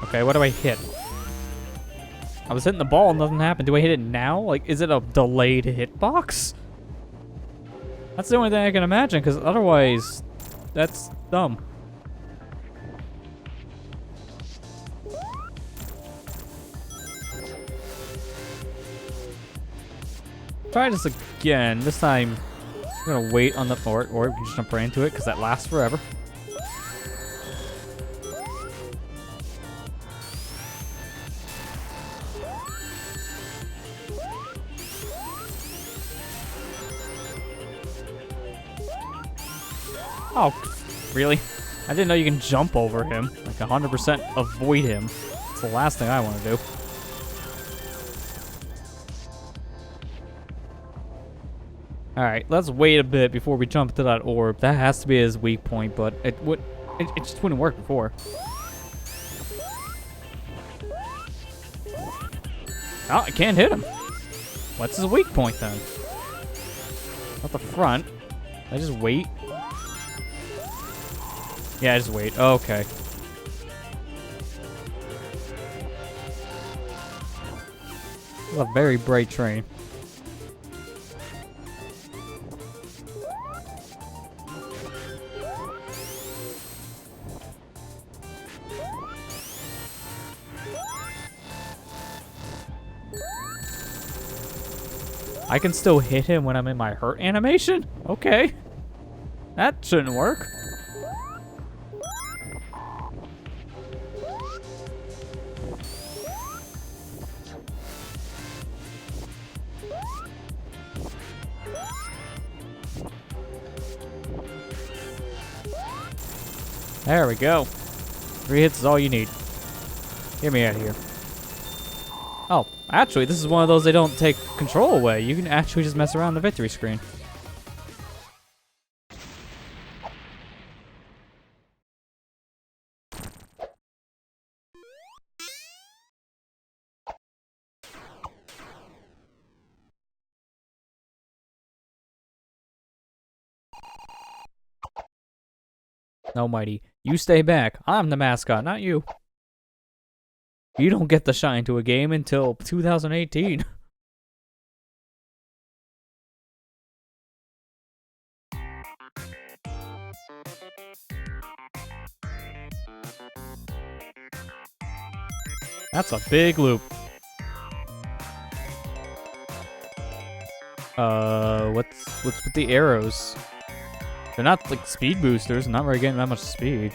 Okay, what do I hit? I was hitting the ball and nothing happened. Do I hit it now? Like, is it a delayed hitbox? That's the only thing I can imagine, because otherwise, that's dumb. Try this again. This time, I'm gonna wait on the or we can just jump right into it, because that lasts forever. Oh, really? I didn't know you can jump over him. Like 100% avoid him. It's the last thing I want to do. Alright, let's wait a bit before we jump to that orb. That has to be his weak point, but it just wouldn't work before. Oh, I can't hit him. What's his weak point then? Not the front. I just wait. Yeah, just wait. Okay. It's a very bright train. I can still hit him when I'm in my hurt animation? Okay. That shouldn't work. There we go. 3 hits is all you need. Get me out of here. Oh, actually, this is one of those they don't take control away. You can actually just mess around the victory screen. No, Mighty. You stay back. I'm the mascot, not you. You don't get the shine to a game until 2018. That's a big loop. What's with the arrows? They're not like speed boosters. I'm not really getting that much speed.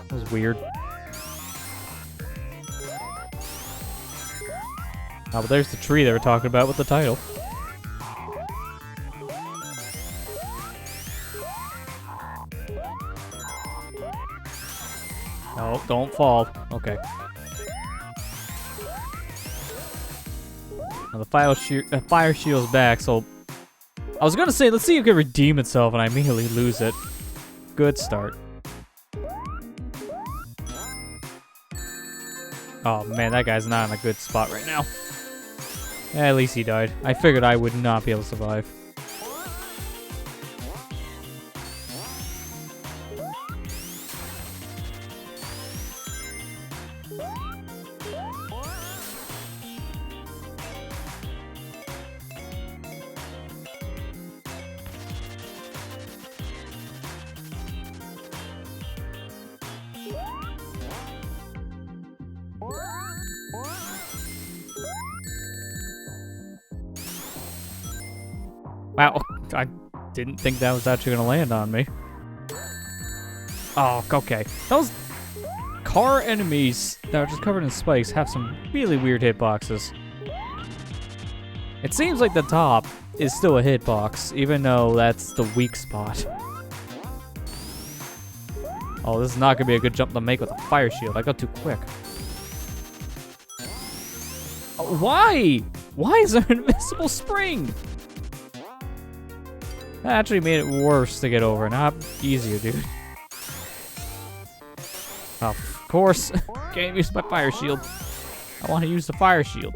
That was weird. Oh, but there's the tree they were talking about with the title. Oh, don't fall. Okay. Now the fire shield's back, so... I was gonna say, let's see if it can redeem itself, and I immediately lose it. Good start. Oh man, that guy's not in a good spot right now. At least he died. I figured I would not be able to survive. Wow, I didn't think that was actually gonna land on me. Oh, okay. Those car enemies that are just covered in spikes have some really weird hitboxes. It seems like the top is still a hitbox, even though that's the weak spot. Oh, this is not gonna be a good jump to make with a fire shield. I got too quick. Oh, why? Why is there an invisible spring? That actually made it worse to get over, not easier, dude. Oh, of course. Can't use my fire shield. I want to use the fire shield.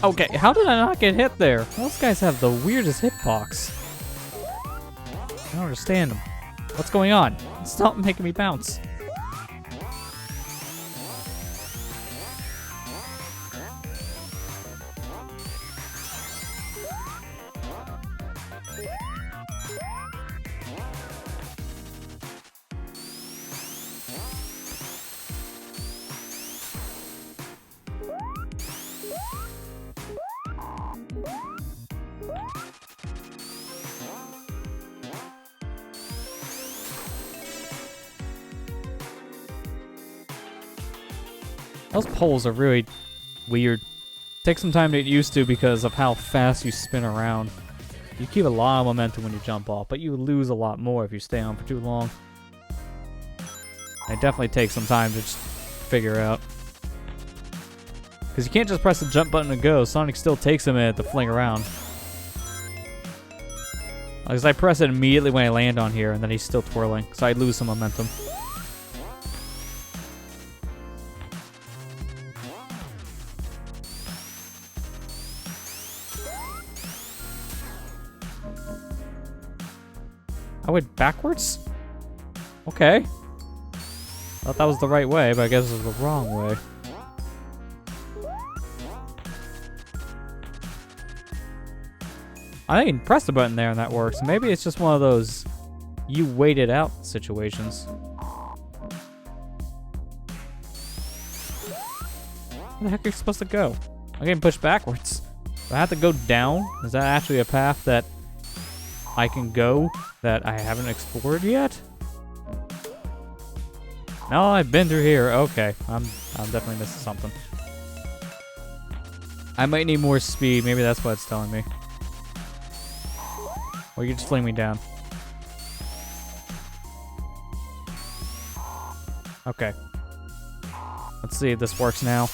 Okay, how did I not get hit there? Those guys have the weirdest hitbox. I don't understand them. What's going on? Stop making me bounce. Those poles are really weird. Take some time to get used to because of how fast you spin around. You keep a lot of momentum when you jump off, but you lose a lot more if you stay on for too long. It definitely takes some time to just figure out. Because you can't just press the jump button and go. Sonic still takes a minute to fling around. Because I press it immediately when I land on here, and then he's still twirling, so I lose some momentum. I went backwards? Okay. Thought that was the right way, but I guess it was the wrong way. I didn't press the button there and that works. Maybe it's just one of those you wait it out situations. Where the heck are you supposed to go? I'm getting pushed backwards. Do I have to go down? Is that actually a path that I can go that I haven't explored yet? No, I've been through here. Okay, I'm definitely missing something. I might need more speed. Maybe that's what it's telling me. Or you just fling me down. Okay. Let's see if this works now.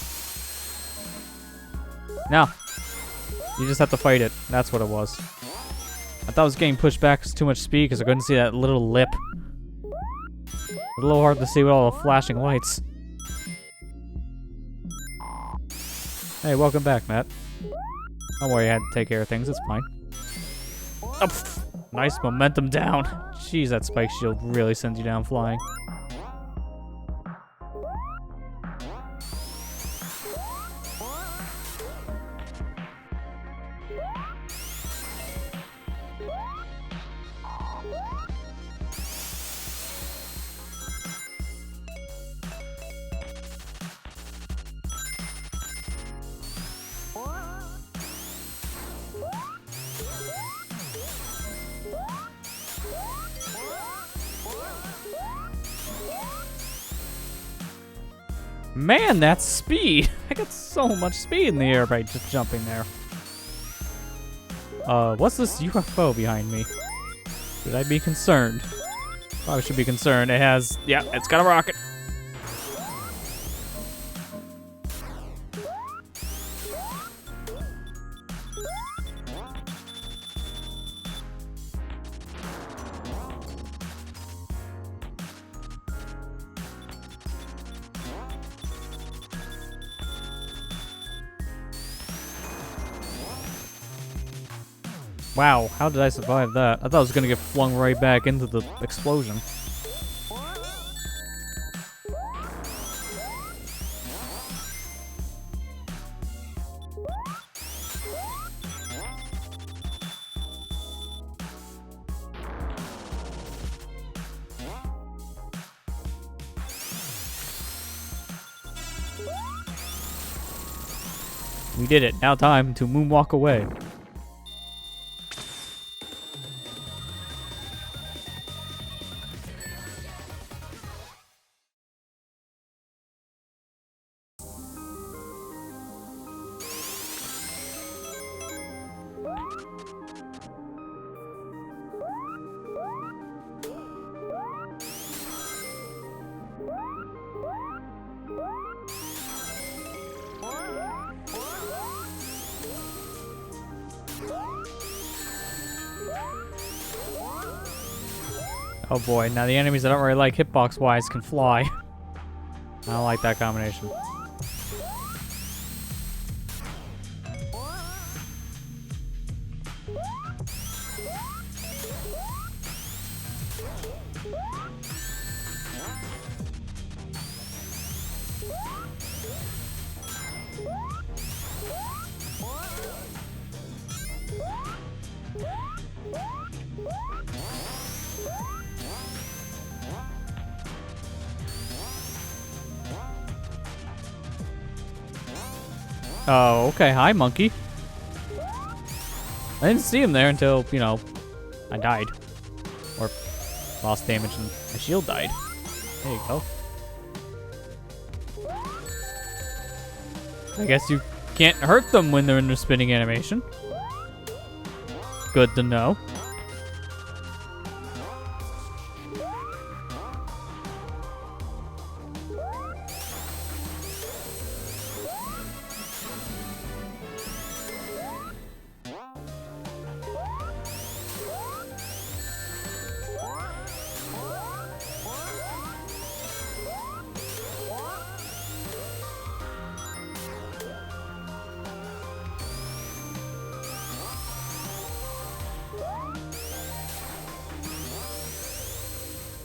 No. You just have to fight it. That's what it was. I thought I was getting pushed back with too much speed because I couldn't see that little lip. A little hard to see with all the flashing lights. Hey, welcome back, Matt. Don't worry, I had to take care of things. It's fine. Oh, nice momentum down. Jeez, that spike shield really sends you down flying. Man, that's speed. I got so much speed in the air by just jumping there. What's this UFO behind me? Should I be concerned? Probably should be concerned. It has, yeah, it's got a rocket. Wow, how did I survive that? I thought I was gonna get flung right back into the explosion. We did it. Now time to moonwalk away. Oh boy, now the enemies I don't really like hitbox-wise can fly. I don't like that combination. Oh, okay. Hi, monkey. I didn't see him there until, you know, I died. Or lost damage and my shield died. There you go. I guess you can't hurt them when they're in their spinning animation. Good to know.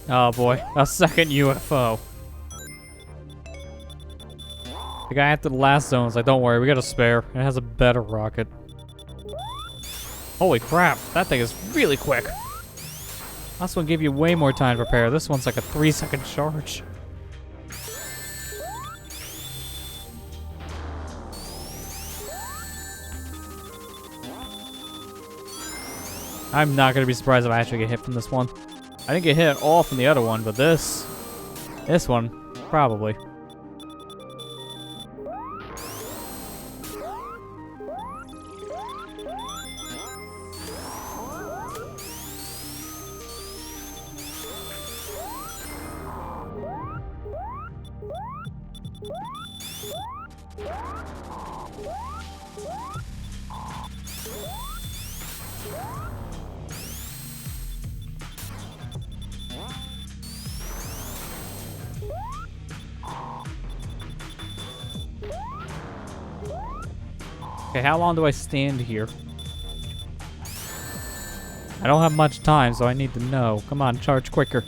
Oh boy, a second UFO. The guy after the last zone was like, don't worry, we got a spare. It has a better rocket. Holy crap, that thing is really quick. Last one gave you way more time to prepare. This one's like a 3-second charge. I'm not gonna be surprised if I actually get hit from this one. I didn't get hit at all from the other one, but this one, probably. Okay, how long do I stand here? I don't have much time, so I need to know. Come on, charge quicker.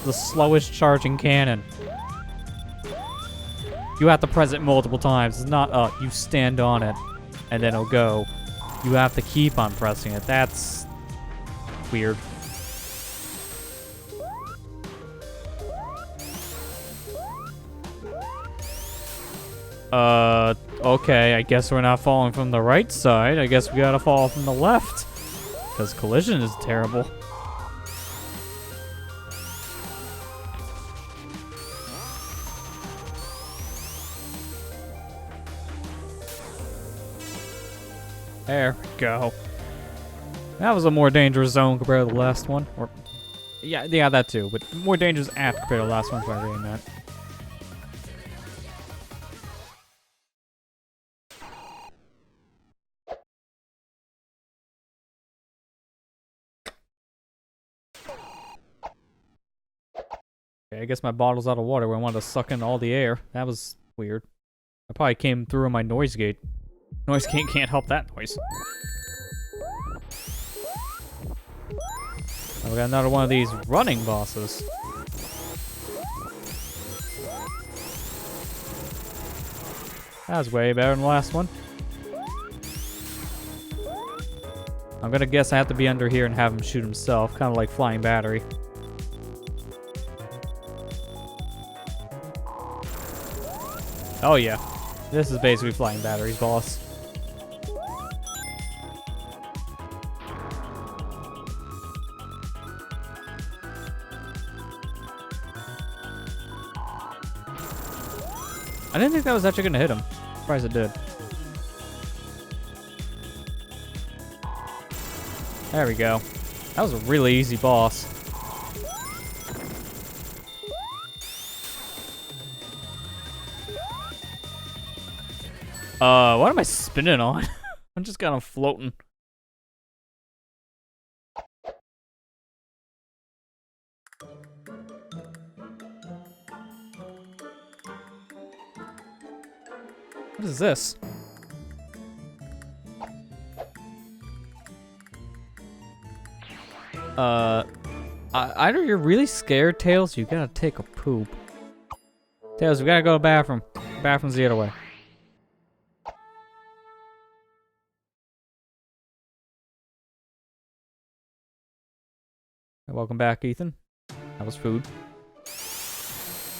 The slowest charging cannon. You have to press it multiple times. It's not you stand on it and then it'll go. You have to keep on pressing it. That's weird. Okay, I guess we're not falling from the right side. I guess we gotta fall from the left. Because collision is terrible. There we go. That was a more dangerous zone compared to the last one. Or, yeah, that too. But more dangerous app compared to the last one, if I really meant. Okay, I guess my bottle's out of water where I wanted to suck in all the air. That was weird. I probably came through my noise gate. Noise gate can't help that noise. Oh, we got another one of these running bosses. That was way better than the last one. I'm gonna guess I have to be under here and have him shoot himself, kind of like Flying Battery. Oh yeah, this is basically Flying Battery's boss. I didn't think that was actually gonna hit him. Surprised it did. There we go. That was a really easy boss. What am I spinning on? I'm just kind of floating. What is this? Either you're really scared, Tails, you gotta take a poop. Tails, we gotta go to the bathroom. Bathroom's the other way. Welcome back, Ethan. That was food.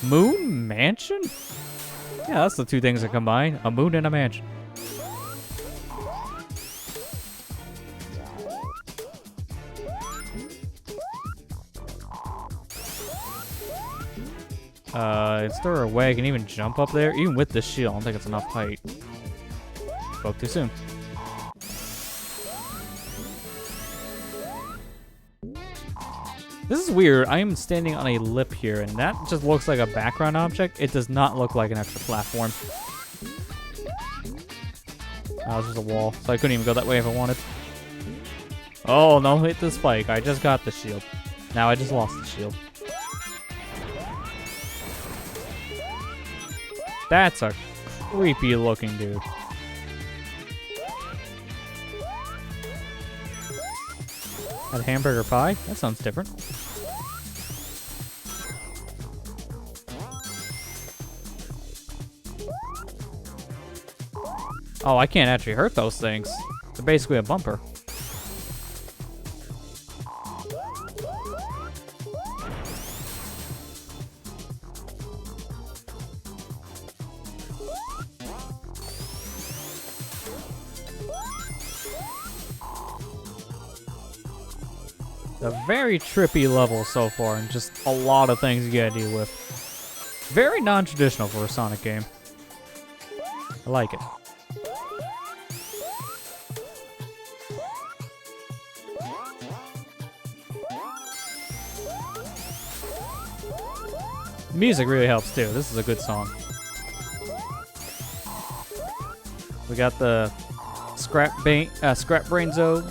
Moon Mansion? Yeah, that's the two things that combine. A moon and a mansion. Is there a way I can even jump up there? Even with this shield, I don't think it's enough height. Spoke too soon. This is weird. I am standing on a lip here, and that just looks like a background object. It does not look like an extra platform. That was just a wall, so I couldn't even go that way if I wanted. Oh, no, hit the spike. I just got the shield. Now I just lost the shield. That's a creepy looking dude. Had hamburger pie? That sounds different. Oh, I can't actually hurt those things. They're basically a bumper. A very trippy level so far, and just a lot of things you gotta deal with. Very non-traditional for a Sonic game. I like it. The music really helps too. This is a good song. We got the Scrap Brainzo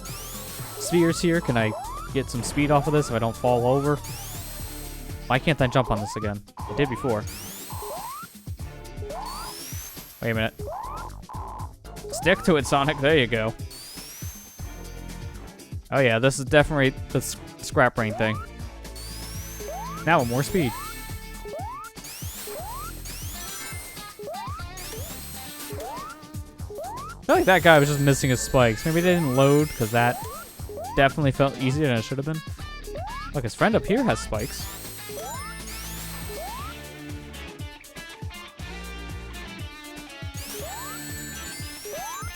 spheres here. Can I get some speed off of this if I don't fall over? Why can't I jump on this again? I did before. Wait a minute. Stick to it, Sonic. There you go. Oh yeah, this is definitely the Scrap Brain thing. Now with more speed. I feel like that guy was just missing his spikes. Maybe they didn't load because that definitely felt easier than it should have been. Look, his friend up here has spikes.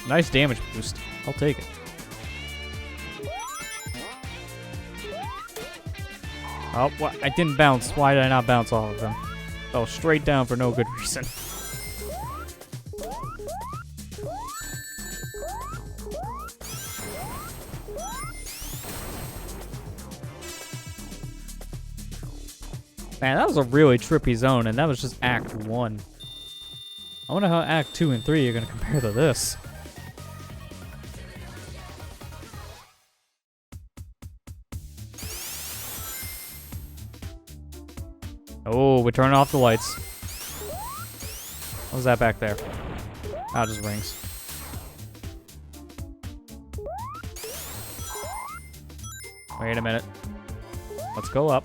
Nice damage boost. I'll take it. Oh, what? I didn't bounce. Why did I not bounce all of them? Oh, straight down for no good reason. Man, that was a really trippy zone, and that was just Act 1. I wonder how Act 2 and 3 are going to compare to this. Oh, we're turning off the lights. What was that back there? Ah, just rings. Wait a minute. Let's go up.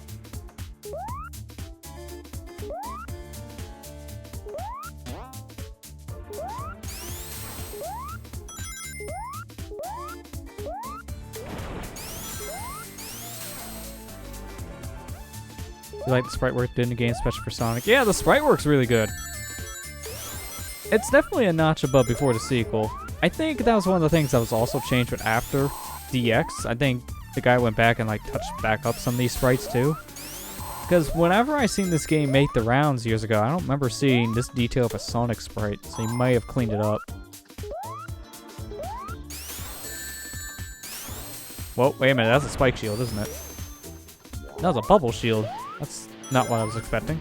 You like the sprite work did in the game, especially for Sonic? Yeah, the sprite work's really good. It's definitely a notch above before the sequel. I think that was one of the things that was also changed with after DX. I think the guy went back and like touched back up some of these sprites too. Because whenever I seen this game make the rounds years ago, I don't remember seeing this detail of a Sonic sprite, so he might have cleaned it up. Whoa, wait a minute, that's a spike shield, isn't it? That was a bubble shield. That's not what I was expecting.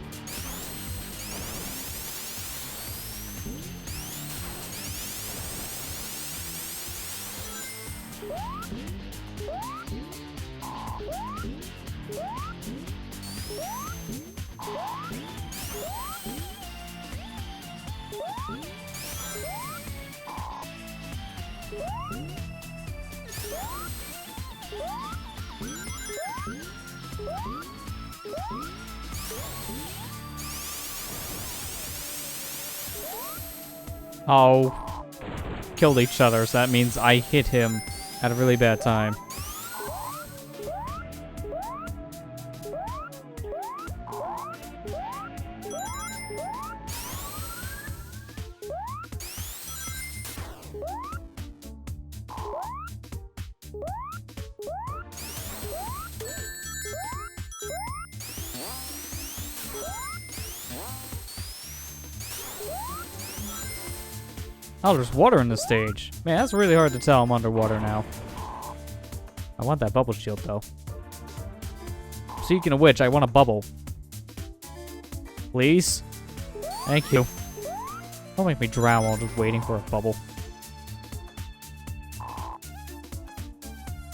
Oh, killed each other, so that means I hit him at a really bad time. Oh, there's water in the stage. Man, that's really hard to tell I'm underwater now. I want that bubble shield, though. Speaking of which, I want a bubble. Please? Thank you. Don't make me drown while just waiting for a bubble.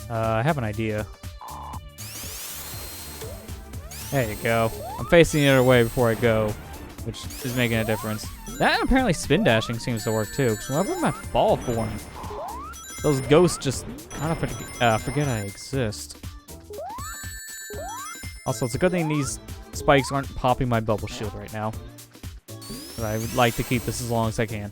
I have an idea. There you go. I'm facing the other way before I go, which is making a difference. That and apparently spin dashing seems to work too, because whenever my ball forms, those ghosts just kind of forget I exist. Also, it's a good thing these spikes aren't popping my bubble shield right now. But I would like to keep this as long as I can.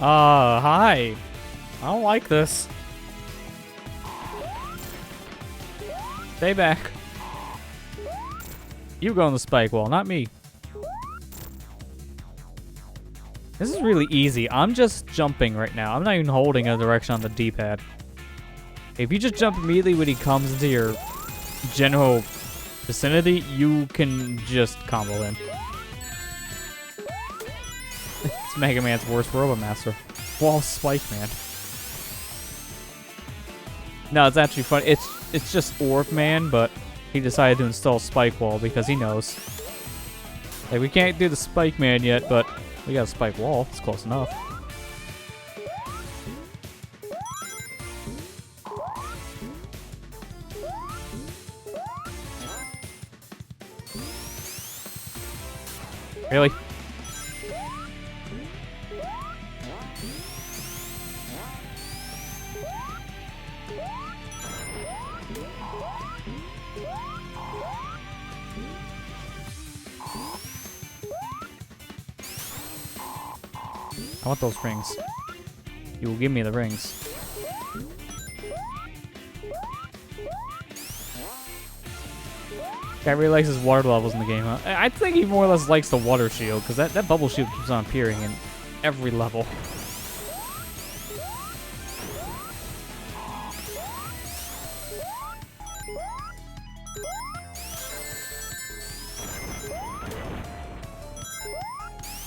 Hi. I don't like this. Stay back. You go on the spike wall, not me. This is really easy. I'm just jumping right now. I'm not even holding a direction on the D-pad. If you just jump immediately when he comes into your general vicinity, you can just combo him. It's Mega Man's worst Robot Master. Wall Spike Man. No, it's actually fun. It's just Orb Man, but he decided to install Spike Wall because he knows. Like, we can't do the Spike Man yet, but we got a Spike Wall. It's close enough. Really? I want those rings. You will give me the rings. Guy really likes his water levels in the game, huh? I think he more or less likes the water shield, because that bubble shield keeps on appearing in every level.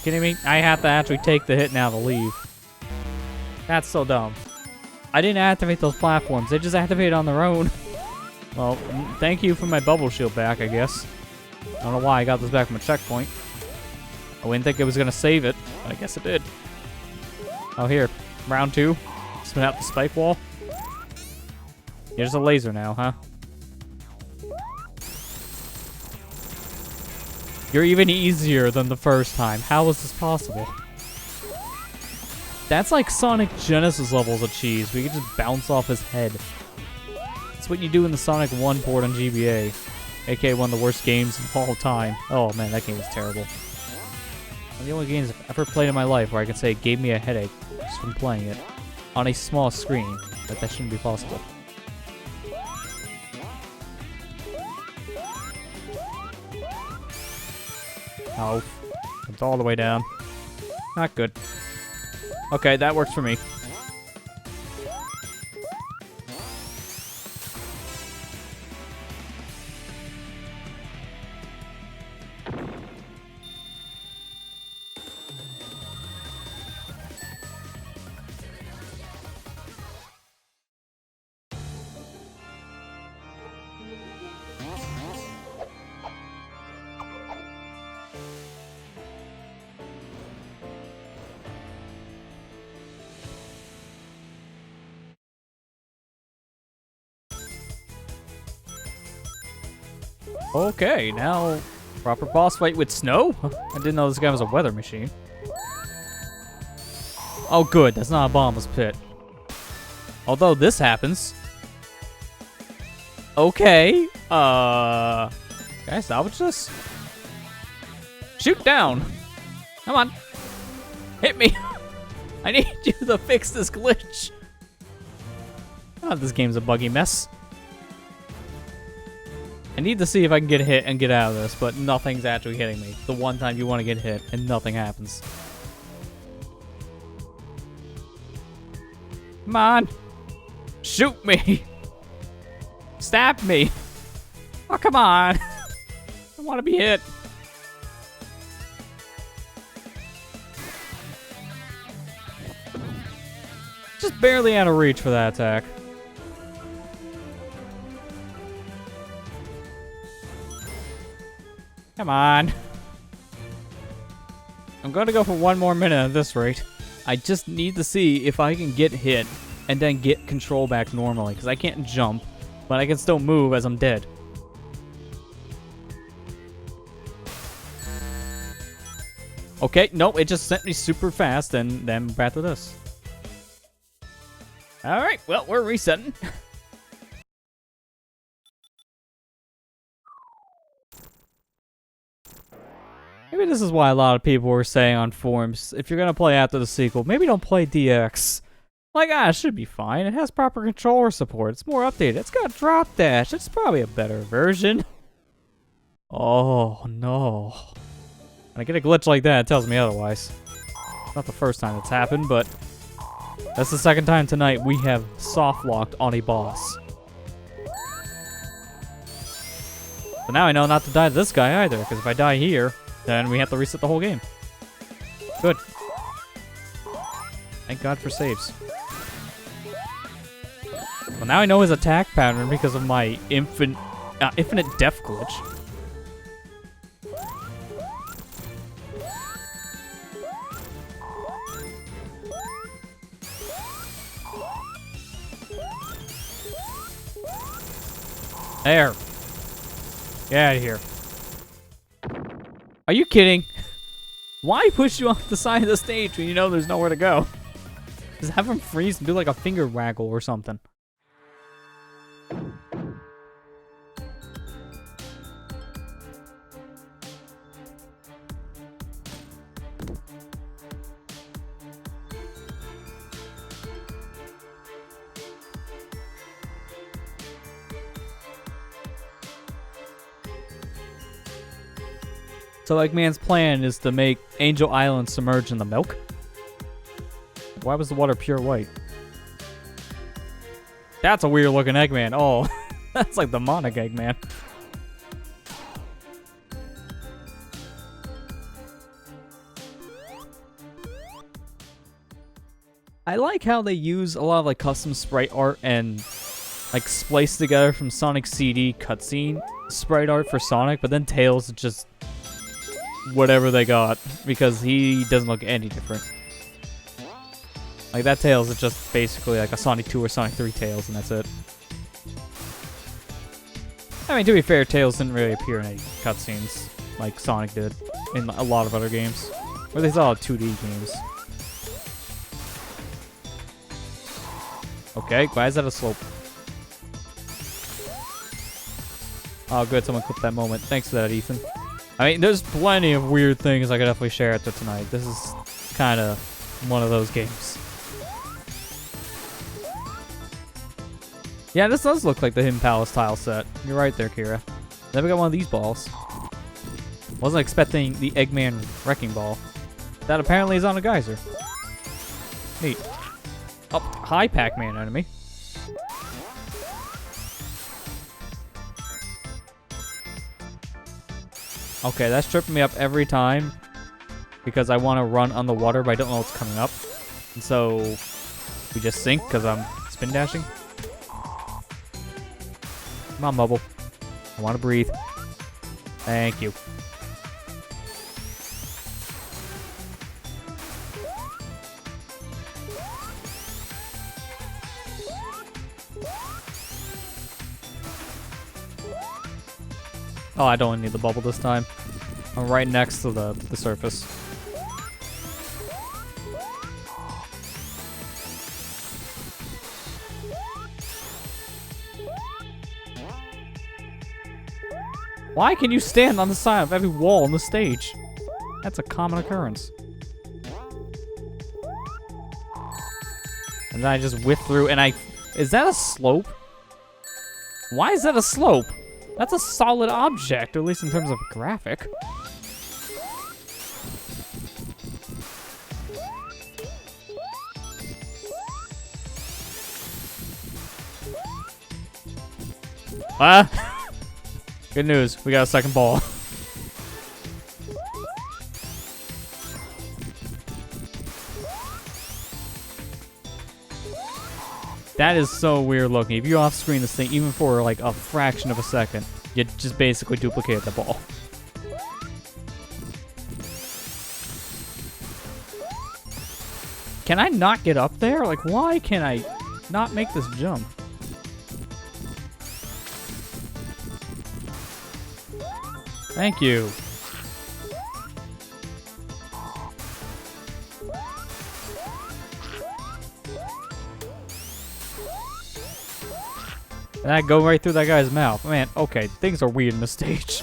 Kidding me? I have to actually take the hit now to leave. That's so dumb. I didn't activate those platforms. They just activated on their own. Well, thank you for my bubble shield back, I guess. I don't know why I got this back from a checkpoint. I didn't think it was going to save it, but I guess it did. Oh, here. Round 2. Spin out the spike wall. Here's a laser now, huh? You're even easier than the first time. How is this possible? That's like Sonic Genesis levels of cheese. We can just bounce off his head. That's what you do in the Sonic 1 port on GBA. AKA one of the worst games of all time. Oh man, that game was terrible. One of the only games I've ever played in my life where I can say it gave me a headache just from playing it. On a small screen. But that shouldn't be possible. Oh, it's all the way down. Not good. Okay, that works for me. Okay, now proper boss fight with snow? I didn't know this guy was a weather machine. Oh good, that's not a bottomless pit. Although this happens. Okay, can I salvage this? Shoot down! Come on! Hit me! I need you to fix this glitch! Oh, this game's a buggy mess. I need to see if I can get hit and get out of this, but nothing's actually hitting me. The one time you want to get hit and nothing happens. Come on! Shoot me! Stab me! Oh, come on! I want to be hit. Just barely out of reach for that attack. Come on. I'm going to go for one more minute at this rate. I just need to see if I can get hit and then get control back normally, because I can't jump, but I can still move as I'm dead. Okay, nope, it just sent me super fast, and then back to this. Alright, well, we're resetting. Maybe this is why a lot of people were saying on forums, if you're gonna play after the sequel, maybe don't play DX. Like, it should be fine. It has proper controller support. It's more updated. It's got drop dash. It's probably a better version. Oh, no. When I get a glitch like that, it tells me otherwise. Not the first time it's happened, but that's the second time tonight we have soft-locked on a boss. But now I know not to die to this guy either, because if I die here, then we have to reset the whole game. Good. Thank God for saves. Well, now I know his attack pattern because of my infinite death glitch. There. Get out of here. Are you kidding? Why push you off the side of the stage when you know there's nowhere to go? Just have him freeze and do like a finger waggle or something. So Eggman's plan is to make Angel Island submerge in the milk? Why was the water pure white? That's a weird looking Eggman. Oh, that's like the demonic Eggman. I like how they use a lot of like custom sprite art and like splice together from Sonic CD cutscene sprite art for Sonic, but then Tails is just whatever they got because he doesn't look any different. Like that Tails is just basically like a Sonic 2 or Sonic 3 Tails, and that's it. I mean, to be fair, Tails didn't really appear in any cutscenes like Sonic did in a lot of other games. Or they all 2D games. Okay, why is that a slope? Oh, good, someone clipped that moment. Thanks for that, Ethan. I mean, there's plenty of weird things I could definitely share after tonight. This is kind of one of those games. Yeah, this does look like the Hidden Palace tile set. You're right there, Kira. Then we got one of these balls. Wasn't expecting the Eggman Wrecking Ball. That apparently is on a geyser. Neat. Oh, hi, Pac-Man enemy. Okay, that's tripping me up every time because I want to run on the water, but I don't know what's coming up. And so we just sink because I'm spin dashing. Come on, Bubble. I want to breathe. Thank you. Oh, I don't need the bubble this time. I'm right next to the surface. Why can you stand on the side of every wall on the stage? That's a common occurrence. And then I just whiff through and I... Is that a slope? Why is that a slope? That's a solid object, or at least in terms of graphic. Good news, we got a second ball. That is so weird looking. If you off-screen this thing, even for like a fraction of a second, you just basically duplicated the ball. Can I not get up there? Like, why can I not make this jump? Thank you. And I go right through that guy's mouth. Man, okay, things are weird in the stage.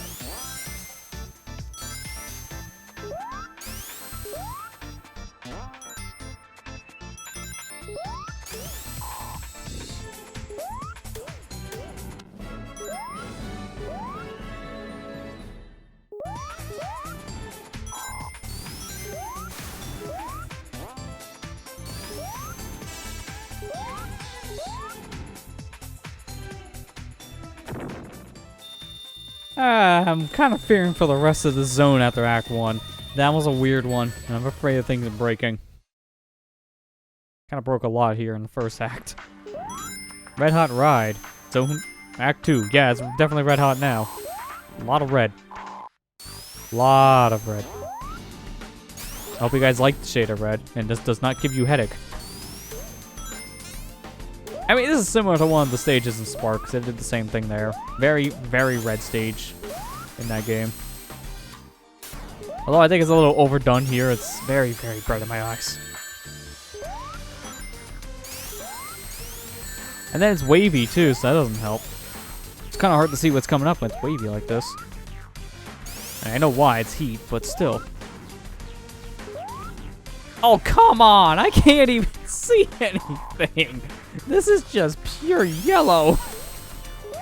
I'm kind of fearing for the rest of the zone after Act 1. That was a weird one, and I'm afraid of things are breaking. Kind of broke a lot here in the first act. Red Hot Ride. Zone Act 2. Yeah, it's definitely red hot now. A lot of red. Lot of red. I hope you guys like the shade of red, and this does not give you headache. I mean, this is similar to one of the stages in Sparks. They did the same thing there. Very, very red stage in that game. Although I think it's a little overdone here. It's very, very bright in my eyes. And then it's wavy too, so that doesn't help. It's kind of hard to see what's coming up when it's wavy like this. And I know why, it's heat, but still. Oh, come on! I can't even see anything! This is just pure yellow!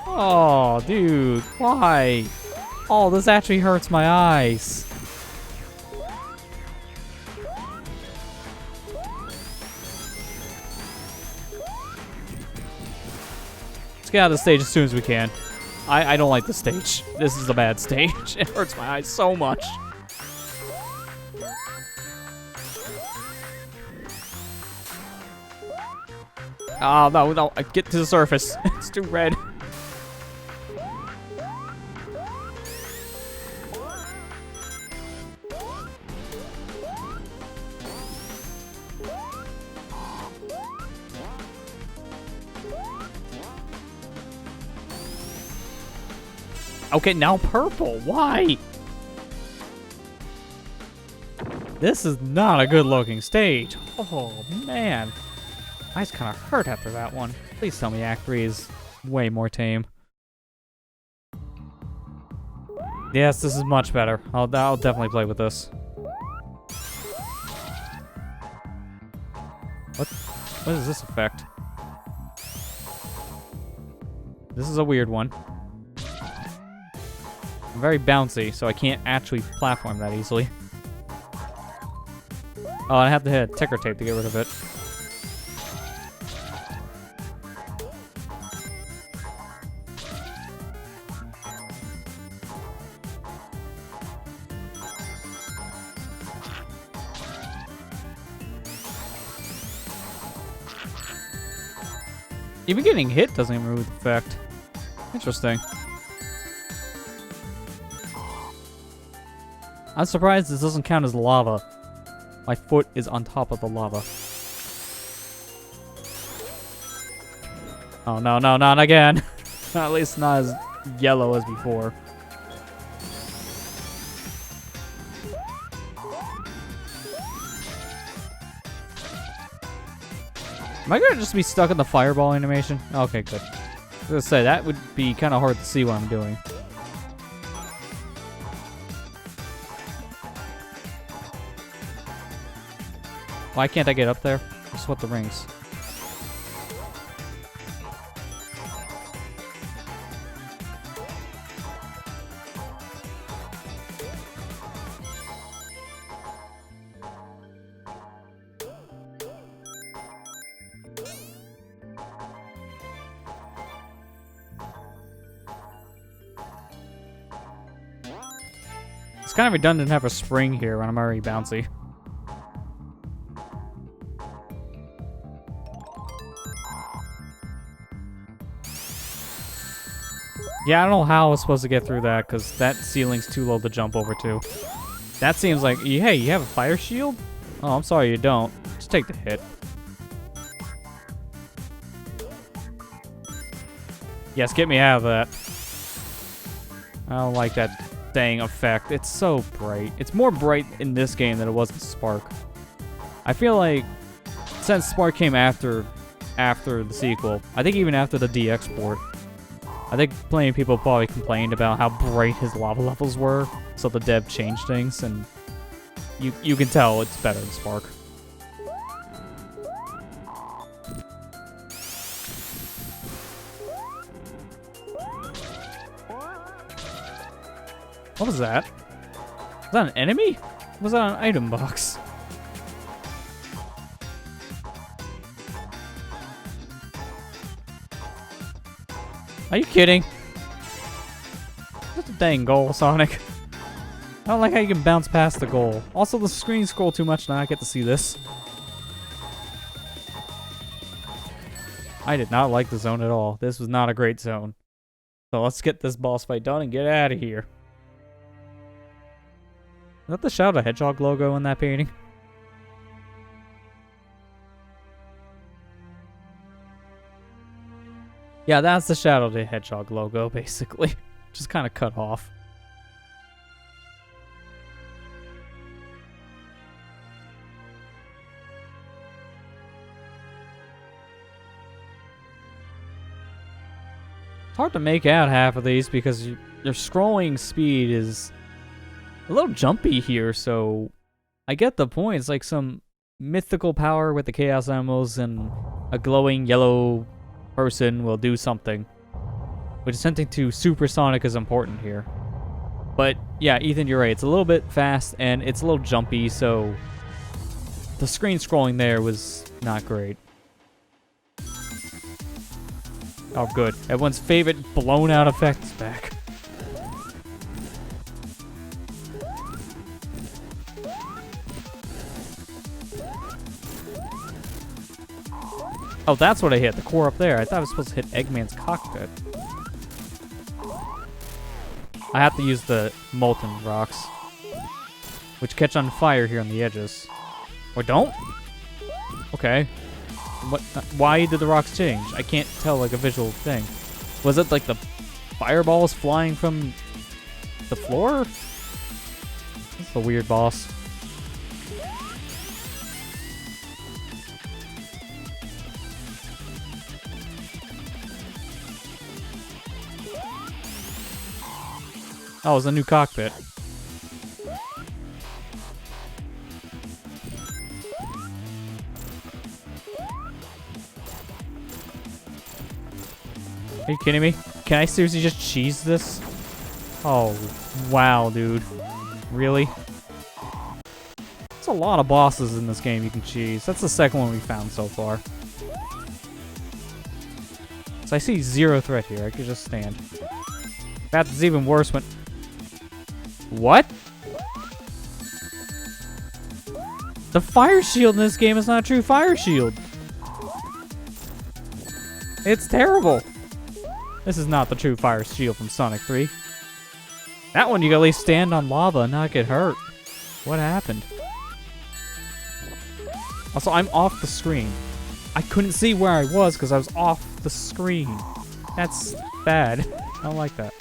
Oh, dude, why? Oh, this actually hurts my eyes. Let's get out of the stage as soon as we can. I don't like the stage. This is a bad stage. It hurts my eyes so much. Oh, no, no. Get to the surface. It's too red. Okay, now purple. Why? This is not a good looking stage. Oh, man. Eyes kind of hurt after that one. Please tell me Act 3 is way more tame. Yes, this is much better. I'll definitely play with this. What is this effect? This is a weird one. I'm very bouncy, so I can't actually platform that easily. Oh, I have to hit ticker tape to get rid of it. Even getting hit doesn't even remove the effect. Interesting. I'm surprised this doesn't count as lava. My foot is on top of the lava. Oh, no, no, not again. At least not as yellow as before. Am I gonna just be stuck in the fireball animation? Okay, good. I was gonna say, that would be kind of hard to see what I'm doing. Why can't I get up there? Just what the rings. It's kind of redundant to have a spring here when I'm already bouncy. Yeah, I don't know how I was supposed to get through that, because that ceiling's too low to jump over to. That seems like, hey, you have a fire shield? Oh, I'm sorry you don't. Just take the hit. Yes, get me out of that. I don't like that dang effect. It's so bright. It's more bright in this game than it was in Spark. I feel like, since Spark came after the sequel, I think even after the DX port, I think plenty of people probably complained about how bright his lava levels were, so the dev changed things, and you can tell it's better than Spark. What was that? Was that an enemy? Or was that an item box? Are you kidding? That's a dang goal, Sonic. I don't like how you can bounce past the goal. Also, the screen scroll too much now I get to see this. I did not like the zone at all. This was not a great zone. So let's get this boss fight done and get out of here. Is that the Shadow the Hedgehog logo in that painting? Yeah, that's the Shadow the Hedgehog logo, basically. Just kind of cut off. It's hard to make out half of these because your scrolling speed is a little jumpy here, so I get the point. It's like some mythical power with the Chaos Emeralds and a glowing yellow person will do something. Which is something to Supersonic is important here. But yeah, Ethan, you're right. It's a little bit fast and it's a little jumpy, so the screen scrolling there was not great. Oh, good. Everyone's favorite blown out effect is back. Oh, that's what I hit. The core up there. I thought I was supposed to hit Eggman's cockpit. I have to use the molten rocks, which catch on fire here on the edges. Or don't? Okay. What? Why did the rocks change? I can't tell like a visual thing. Was it like the fireballs flying from the floor? That's a weird boss. Oh, it's a new cockpit. Are you kidding me? Can I seriously just cheese this? Oh, wow, dude. Really? There's a lot of bosses in this game you can cheese. That's the second one we found so far. So I see zero threat here. I could just stand. That's even worse when... What? The fire shield in this game is not a true fire shield. It's terrible. This is not the true fire shield from Sonic 3. That one you can at least stand on lava and not get hurt. What happened? Also, I'm off the screen. I couldn't see where I was because I was off the screen. That's bad. I don't like that.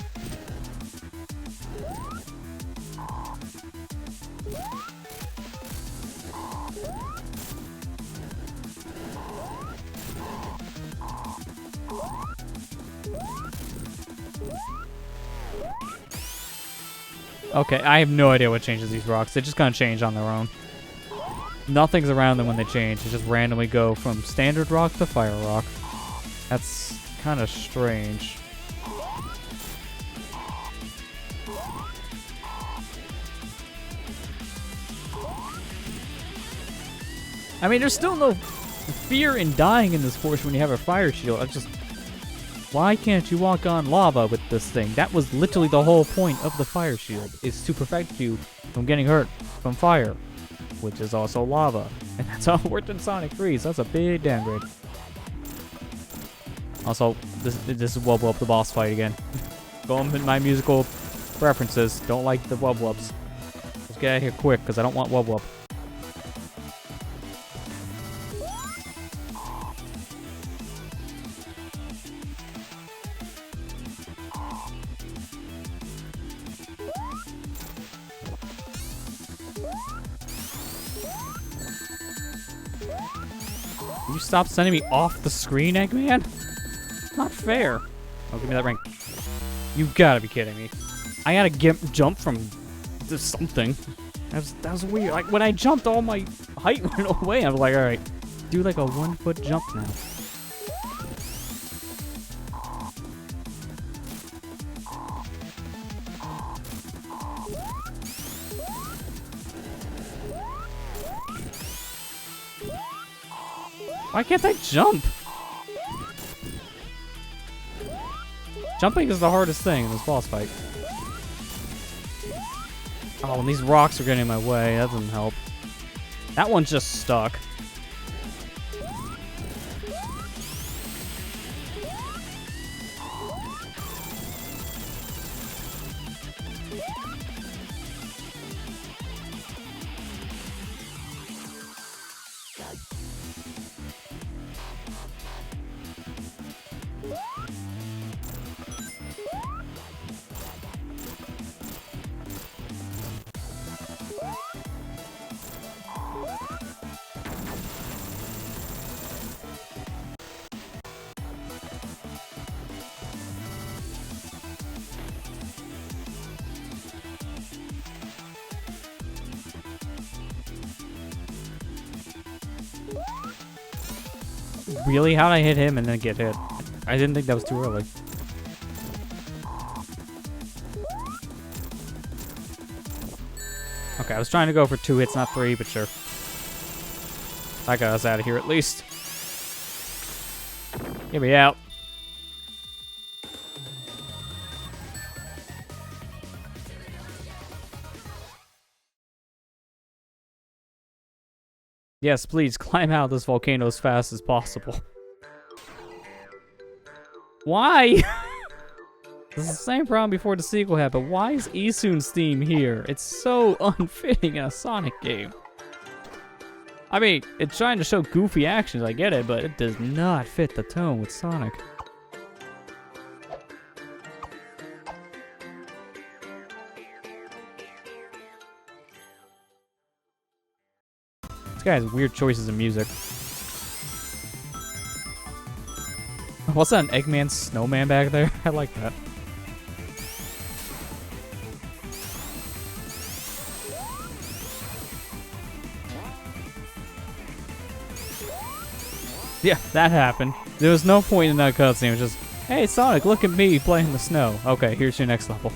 Okay, I have no idea what changes these rocks. They just kind of change on their own. Nothing's around them when they change. They just randomly go from standard rock to fire rock. That's kind of strange. I mean, there's still no fear in dying in this portion when you have a fire shield. I just... Why can't you walk on lava with this thing? That was literally the whole point of the fire shield, is to protect you from getting hurt from fire, which is also lava. And that's how it worked in Sonic 3, so that's a big downgrade. Also, this is Wub Wub the boss fight again. Going with my musical preferences, don't like the Wub Wubs. Let's get out of here quick, because I don't want Wub Wub. You stop sending me off the screen, Eggman? Not fair. Oh, give me that ring. You gotta be kidding me. I gotta jump from something. That was weird. Like, when I jumped, all my height went away. I was like, alright, do like a 1 foot jump now. Why can't I jump? Jumping is the hardest thing in this boss fight. Oh, and these rocks are getting in my way. That doesn't help. That one's just stuck. Really? How'd I hit him and then get hit? I didn't think that was too early. Okay, I was trying to go for 2 hits, not 3, but sure. That got us out of here at least. Get me out. Yes, please climb out of this volcano as fast as possible. Why? This is the same problem before the sequel happened. Why is Easoon's theme here? It's so unfitting in a Sonic game. I mean, it's trying to show goofy actions, I get it, but it does not fit the tone with Sonic. This guy has weird choices in music. What's that, an Eggman snowman back there? I like that. Yeah, that happened. There was no point in that cutscene. It was just, hey Sonic, look at me playing in the snow. Okay, here's your next level.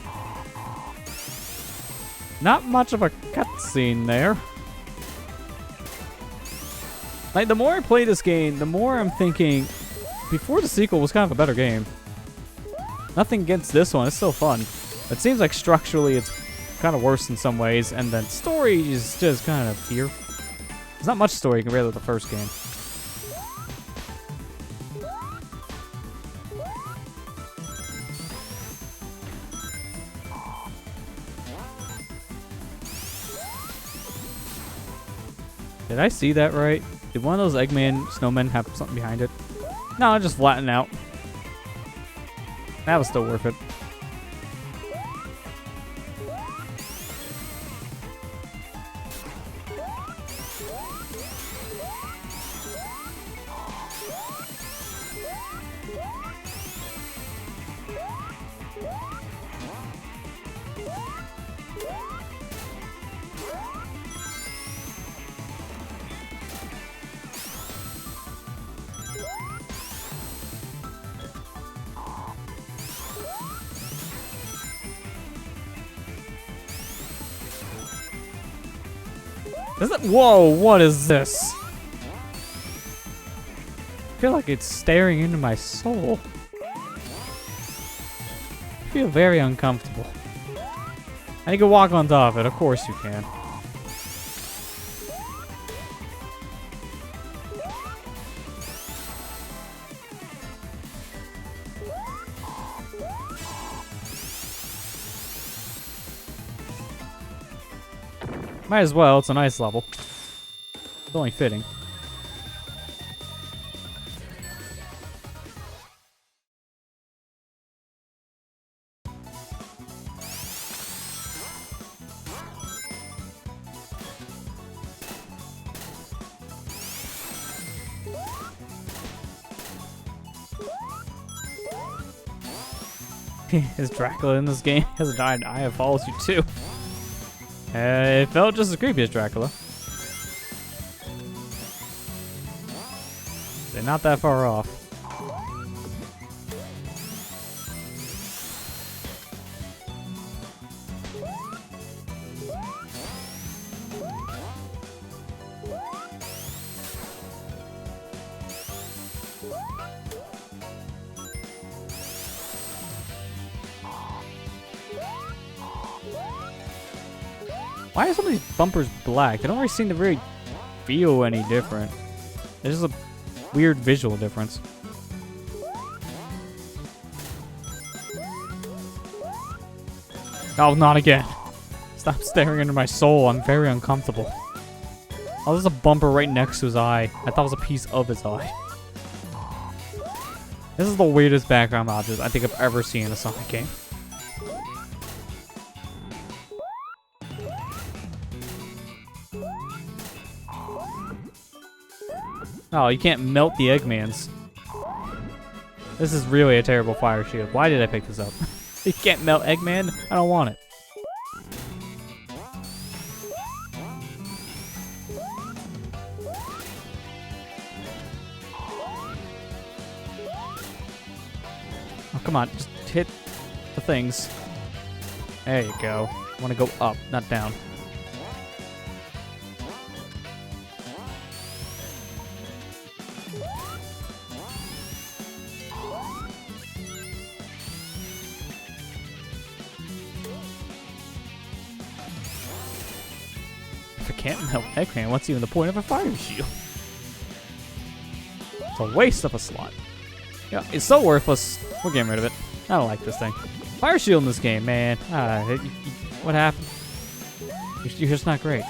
Not much of a cutscene there. Like, the more I play this game, the more I'm thinking, before the sequel was kind of a better game. Nothing against this one, it's still fun. It seems like structurally it's kind of worse in some ways, and then story is just kind of here. There's not much story compared to the first game. Did I see that right? Did one of those Eggman snowmen have something behind it? No, just flatten out. That was still worth it. Whoa, what is this? I feel like it's staring into my soul. I feel very uncomfortable. And you can walk on top of it, of course you can. Might as well, it's a nice level. It's only fitting. Is Dracula in this game? Has died. I have follows you too. It felt just as creepy as Dracula. They're not that far off. Why are some of these bumpers black? They don't really seem to really feel any different. It's just a weird visual difference. Oh, not again. Stop staring into my soul. I'm very uncomfortable. Oh, there's a bumper right next to his eye. I thought it was a piece of his eye. This is the weirdest background object I think I've ever seen in a Sonic game. Oh, you can't melt the Eggmans. This is really a terrible fire shield. Why did I pick this up? You can't melt Eggman? I don't want it. Oh, come on. Just hit the things. There you go. I want to go up, not down. If I can't melt Eggman, what's even the point of a fire shield? It's a waste of a slot. Yeah, it's so worthless. We're getting rid of it. I don't like this thing. Fire shield in this game, man. What happened? You're just not great.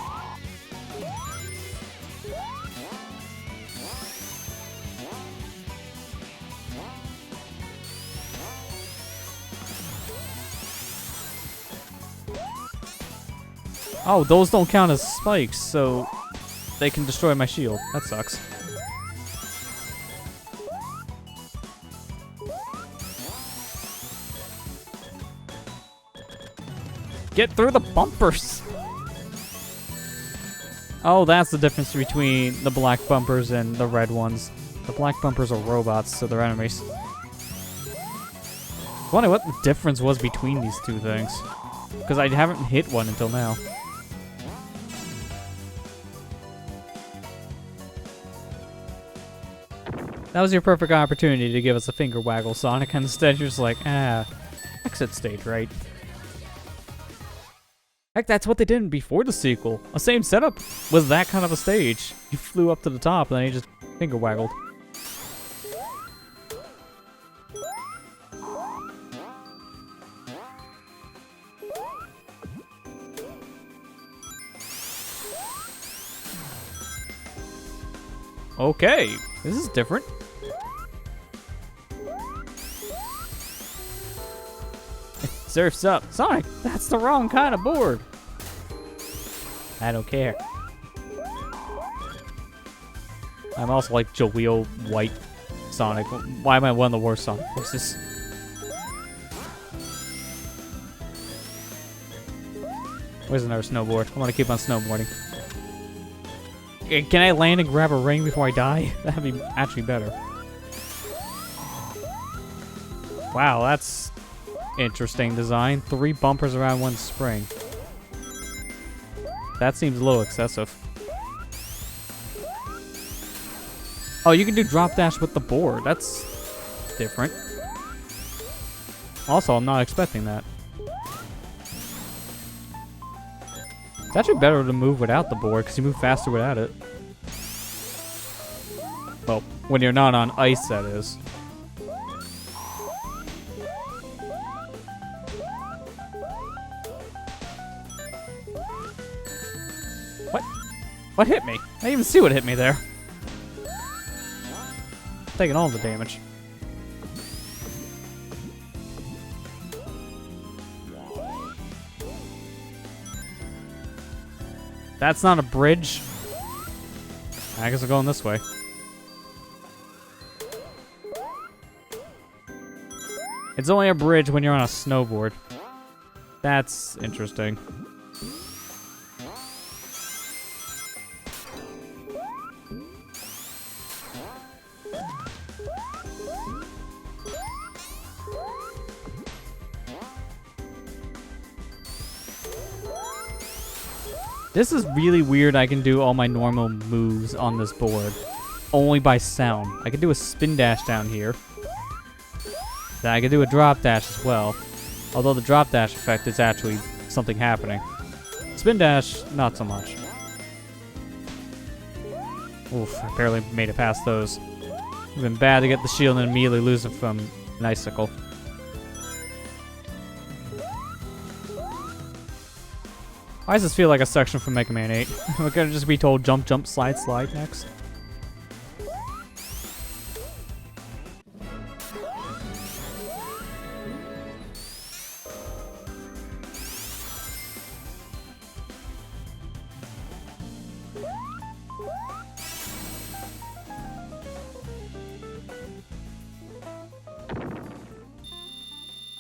Oh, those don't count as spikes, so they can destroy my shield. That sucks. Get through the bumpers! Oh, that's the difference between the black bumpers and the red ones. The black bumpers are robots, so they're enemies. I wonder what the difference was between these two things. Because I haven't hit one until now. That was your perfect opportunity to give us a finger waggle, Sonic, and instead you're just like, exit stage, right? Heck, that's what they did before the sequel. The same setup was that kind of a stage. You flew up to the top and then you just finger waggled. Okay, this is different. Surf's up. Sonic, that's the wrong kind of board. I don't care. I'm also like Jaleel White Sonic. Why am I one of the worst Sonic voices? Where's another snowboard? I want to keep on snowboarding. Can I land and grab a ring before I die? That'd be actually better. Wow, that's interesting design. 3 bumpers around 1 spring. That seems a little excessive. Oh, you can do drop dash with the board. That's different. Also, I'm not expecting that. It's actually better to move without the board because you move faster without it. Well, when you're not on ice, that is. What? What hit me? I didn't even see what hit me there. Taking all the damage. That's not a bridge. I guess I'm going this way. It's only a bridge when you're on a snowboard. That's interesting. This is really weird. I can do all my normal moves on this board only by sound. I can do a spin dash down here. Then I can do a drop dash as well. Although the drop dash effect is actually something happening. Spin dash, not so much. Oof, I barely made it past those. It's been bad to get the shield and immediately lose it from an icicle. Why does this feel like a section from Mega Man 8? We're gonna just be told jump, jump, slide, slide next.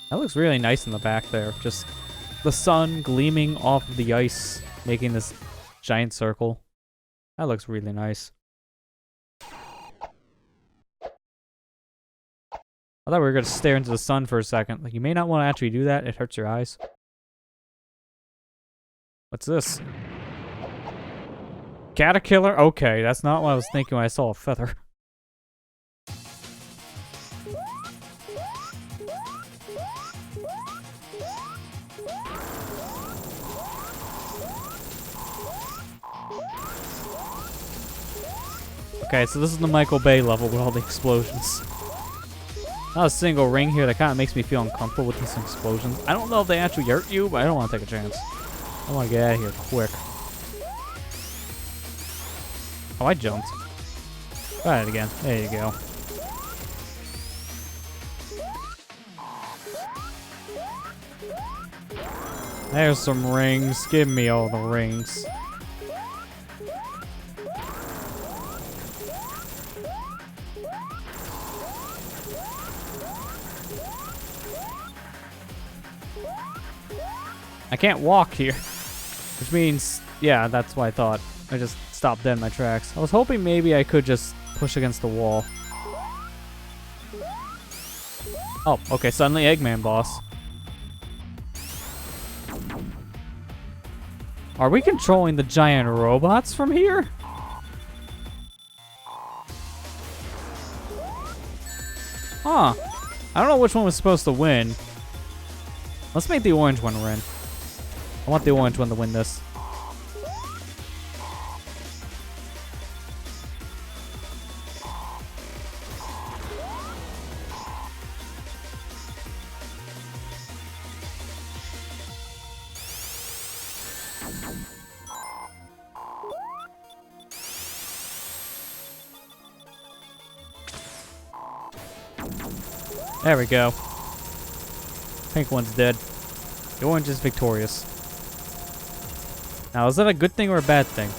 That looks really nice in the back there. Just the sun gleaming off of the ice, making this giant circle. That looks really nice. I thought we were going to stare into the sun for a second. Like, you may not want to actually do that. It hurts your eyes. What's this? Caterpillar? Okay, that's not what I was thinking when I saw a feather. Okay, so this is the Michael Bay level with all the explosions. Not a single ring here. That kind of makes me feel uncomfortable with these explosions. I don't know if they actually hurt you, but I don't want to take a chance. I want to get out of here quick. Oh, I jumped. Try it again. There you go. There's some rings. Give me all the rings. I can't walk here. Which means, yeah, that's what I thought. I just stopped dead in my tracks. I was hoping maybe I could just push against the wall. Oh, okay, suddenly Eggman boss. Are we controlling the giant robots from here? Huh. I don't know which one was supposed to win. Let's make the orange one win. I want the orange one to win this. There we go. Pink one's dead. The orange is victorious. Now, is that a good thing or a bad thing?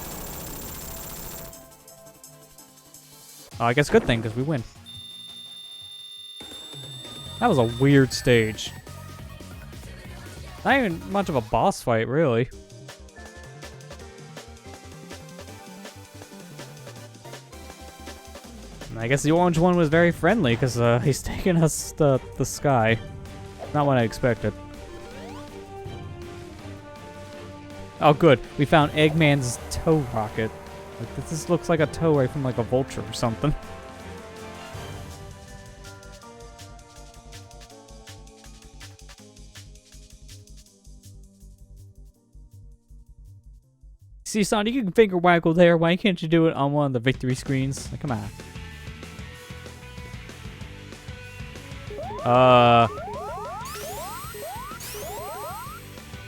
Oh, I guess good thing, because we win. That was a weird stage. Not even much of a boss fight, really. I guess the orange one was very friendly, because he's taking us the sky. Not what I expected. Oh, good. We found Eggman's toe rocket. Like, this looks like a toe right from like a vulture or something. See, Sonic, you can finger waggle there. Why can't you do it on one of the victory screens? Like, come on.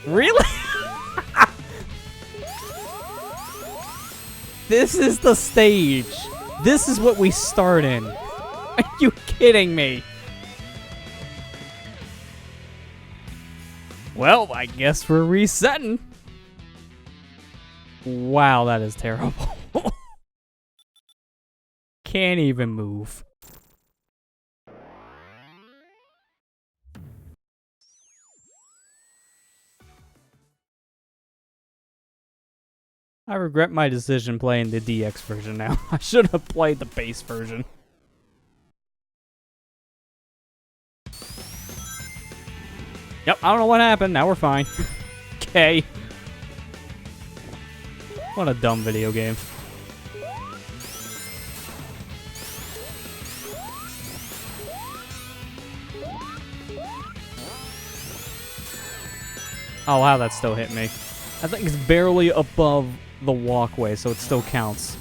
Really? This is the stage. This is what we start in. Are you kidding me? Well, I guess we're resetting. Wow, that is terrible. Can't even move. I regret my decision playing the DX version now. I should have played the base version. Yep, I don't know what happened. Now we're fine. Okay. What a dumb video game. Oh wow, that still hit me. I think it's barely above the walkway, so it still counts.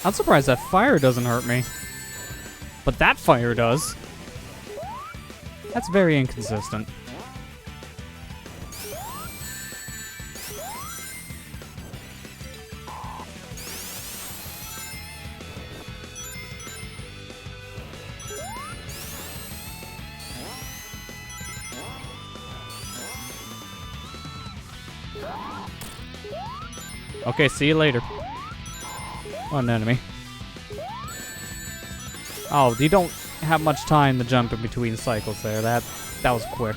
I'm surprised that fire doesn't hurt me. But that fire does. That's very inconsistent. Okay, see you later. One enemy. Oh, you don't have much time to jump in between cycles there. That was quick.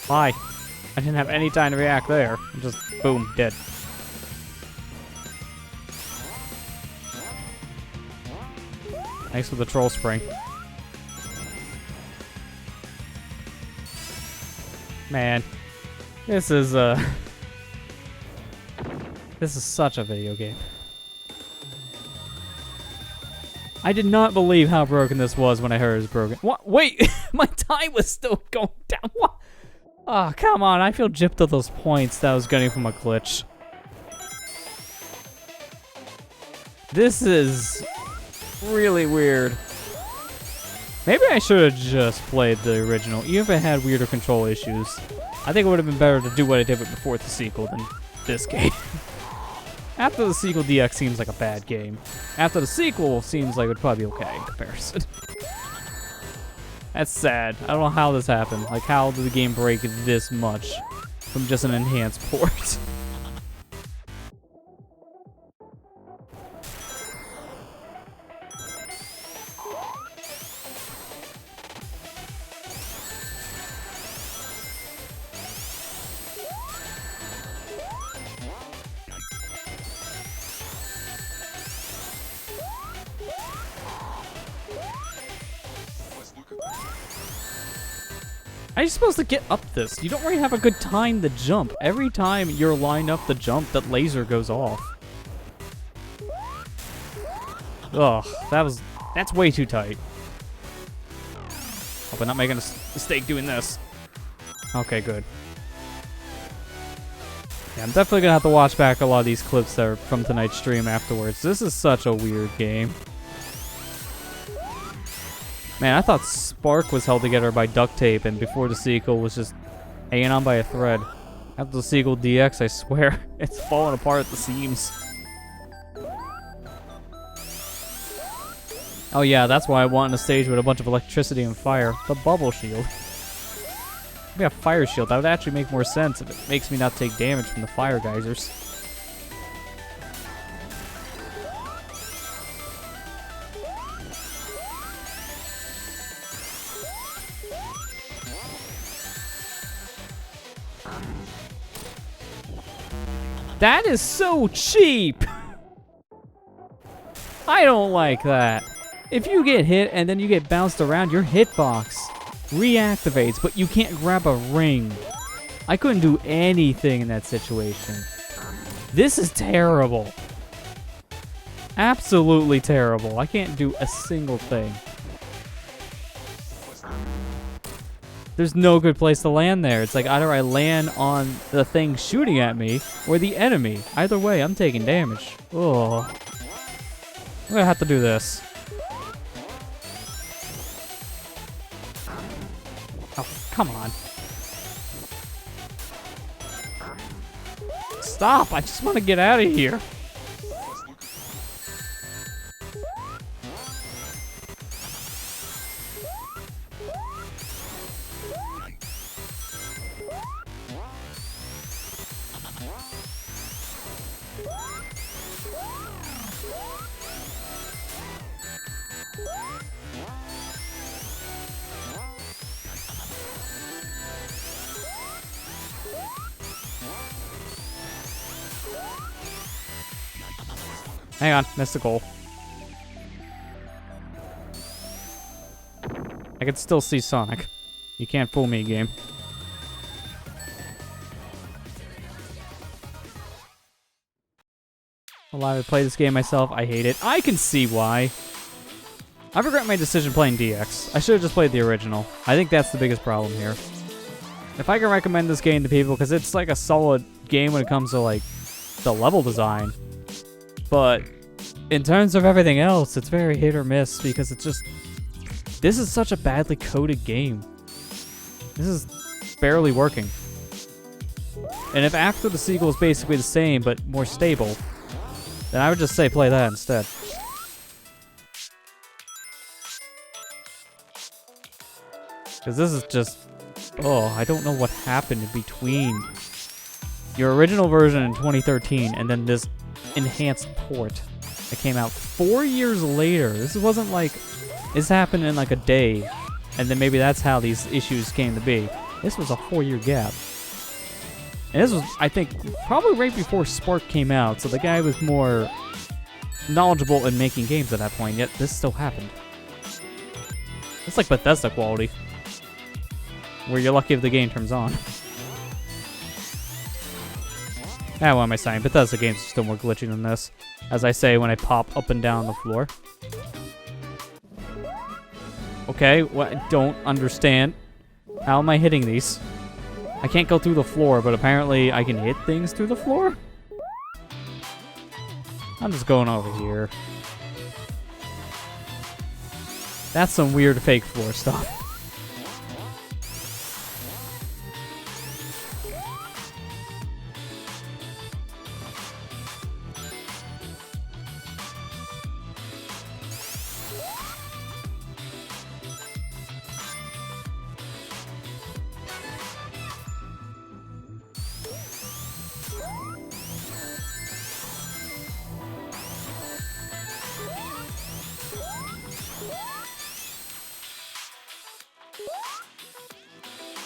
Bye. I didn't have any time to react there. Just boom, dead. Thanks for the troll spring. Man, this is such a video game. I did not believe how broken this was when I heard it was broken. What? Wait, my time was still going down. What? Oh, come on. I feel gypped at those points that I was getting from a glitch. This is really weird. Maybe I should have just played the original, even if it had weirder control issues. I think it would have been better to do what I did with before the sequel than this game. After the sequel, DX seems like a bad game. After the sequel, seems like it would probably be okay in comparison. That's sad. I don't know how this happened. Like, how did the game break this much from just an enhanced port? How are you supposed to get up this? You don't really have a good time to jump. Every time you're lined up to jump, that laser goes off. Ugh, that's way too tight. Hope I'm not making a mistake doing this. Okay, good. Yeah, I'm definitely gonna have to watch back a lot of these clips that are from tonight's stream afterwards. This is such a weird game. Man, I thought Spark was held together by duct tape, and before the sequel was just hanging on by a thread. After the sequel DX, I swear, it's falling apart at the seams. Oh yeah, that's why I wanted a stage with a bunch of electricity and fire. The bubble shield. Maybe a fire shield. That would actually make more sense if it makes me not take damage from the fire geysers. That is so cheap! I don't like that. If you get hit and then you get bounced around, your hitbox reactivates, but you can't grab a ring. I couldn't do anything in that situation. This is terrible. Absolutely terrible. I can't do a single thing. There's no good place to land there. It's like either I land on the thing shooting at me or the enemy. Either way, I'm taking damage. Oh, I'm gonna have to do this. Oh, come on. Stop! I just want to get out of here. Hang on, missed the goal. I can still see Sonic. You can't fool me, game. Well, I would play this game myself. I hate it. I can see why. I regret my decision playing DX. I should have just played the original. I think that's the biggest problem here. If I can recommend this game to people, because it's like a solid game when it comes to like the level design. But in terms of everything else, it's very hit or miss because it's just... This is such a badly coded game. This is barely working. And if after the sequel is basically the same but more stable, then I would just say play that instead. Because this is just... Oh, I don't know what happened in between your original version in 2013 and then this enhanced port that came out 4 years later. This wasn't like... This happened in like a day, and then maybe that's how these issues came to be. This was a 4-year gap. And this was, I think, probably right before Spark came out, so the guy was more knowledgeable in making games at that point, yet this still happened. It's like Bethesda quality, where you're lucky if the game turns on. Ah, what am I saying? Bethesda games are still more glitchy than this. As I say when I pop up and down the floor. Okay, what? I don't understand. How am I hitting these? I can't go through the floor, but apparently I can hit things through the floor? I'm just going over here. That's some weird fake floor stuff.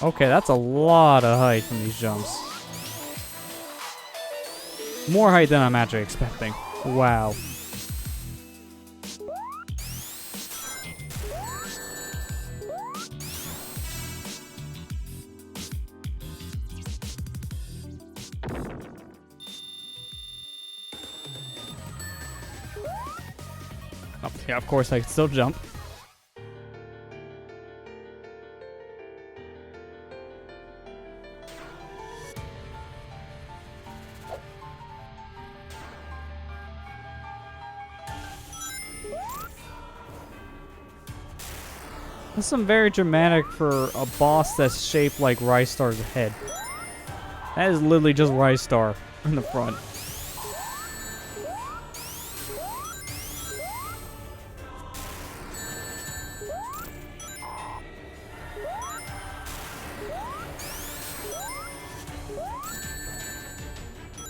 Okay, that's a lot of height from these jumps. More height than I'm actually expecting. Wow. Oh, yeah, of course I can still jump. That's some very dramatic for a boss that's shaped like Rystar's head. That is literally just Rystar in the front.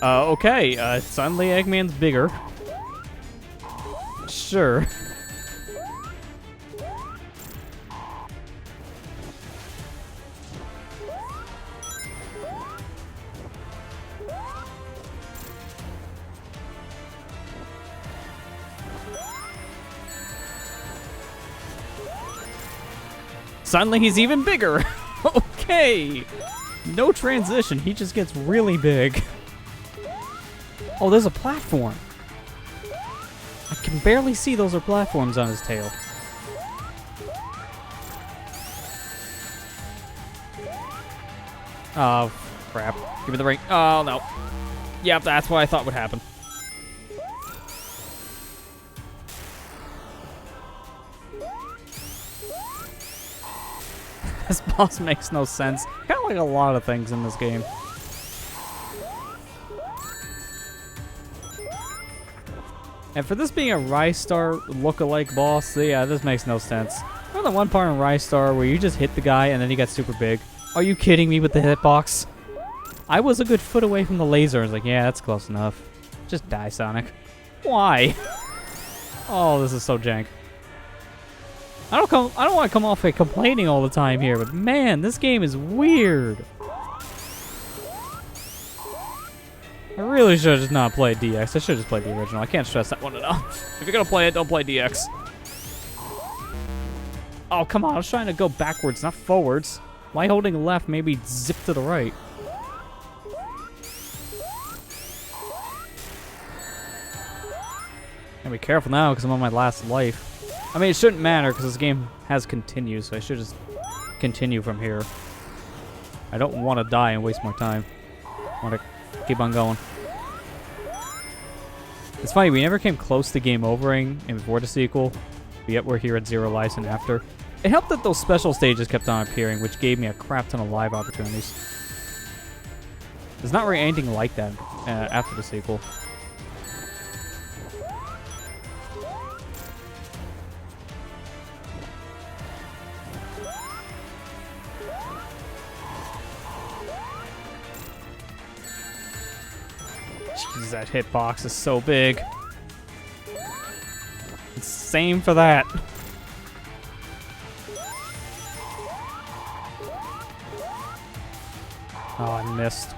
Okay, suddenly Eggman's bigger. Sure. Suddenly he's even bigger. Okay. No transition. He just gets really big. Oh, there's a platform. I can barely see those are platforms on his tail. Oh, crap. Give me the ring. Oh, no. Yep, that's what I thought would happen. This boss makes no sense. Kind of like a lot of things in this game. And for this being a Rystar look-alike boss, yeah, this makes no sense. Remember the one part in Rystar where you just hit the guy and then he got super big? Are you kidding me with the hitbox? I was a good foot away from the laser. I was like, yeah, that's close enough. Just die, Sonic. Why? Oh, this is so jank. I don't want to come off like complaining all the time here, but man, this game is weird. I really should have just not played DX. I should have just played the original. I can't stress that one enough. If you're gonna play it, don't play DX. Oh, come on. I was trying to go backwards, not forwards. Why holding left? Maybe zip to the right. Gotta be careful now because I'm on my last life. I mean, it shouldn't matter because this game has continued, so I should just continue from here. I don't want to die and waste more time. I want to keep on going. It's funny, we never came close to game overing and before the sequel, but yet we're here at 0 lives and after. It helped that those special stages kept on appearing, which gave me a crap ton of live opportunities. There's not really anything like that after the sequel. Jeez, that hitbox is so big. It's same for that. Oh, I missed.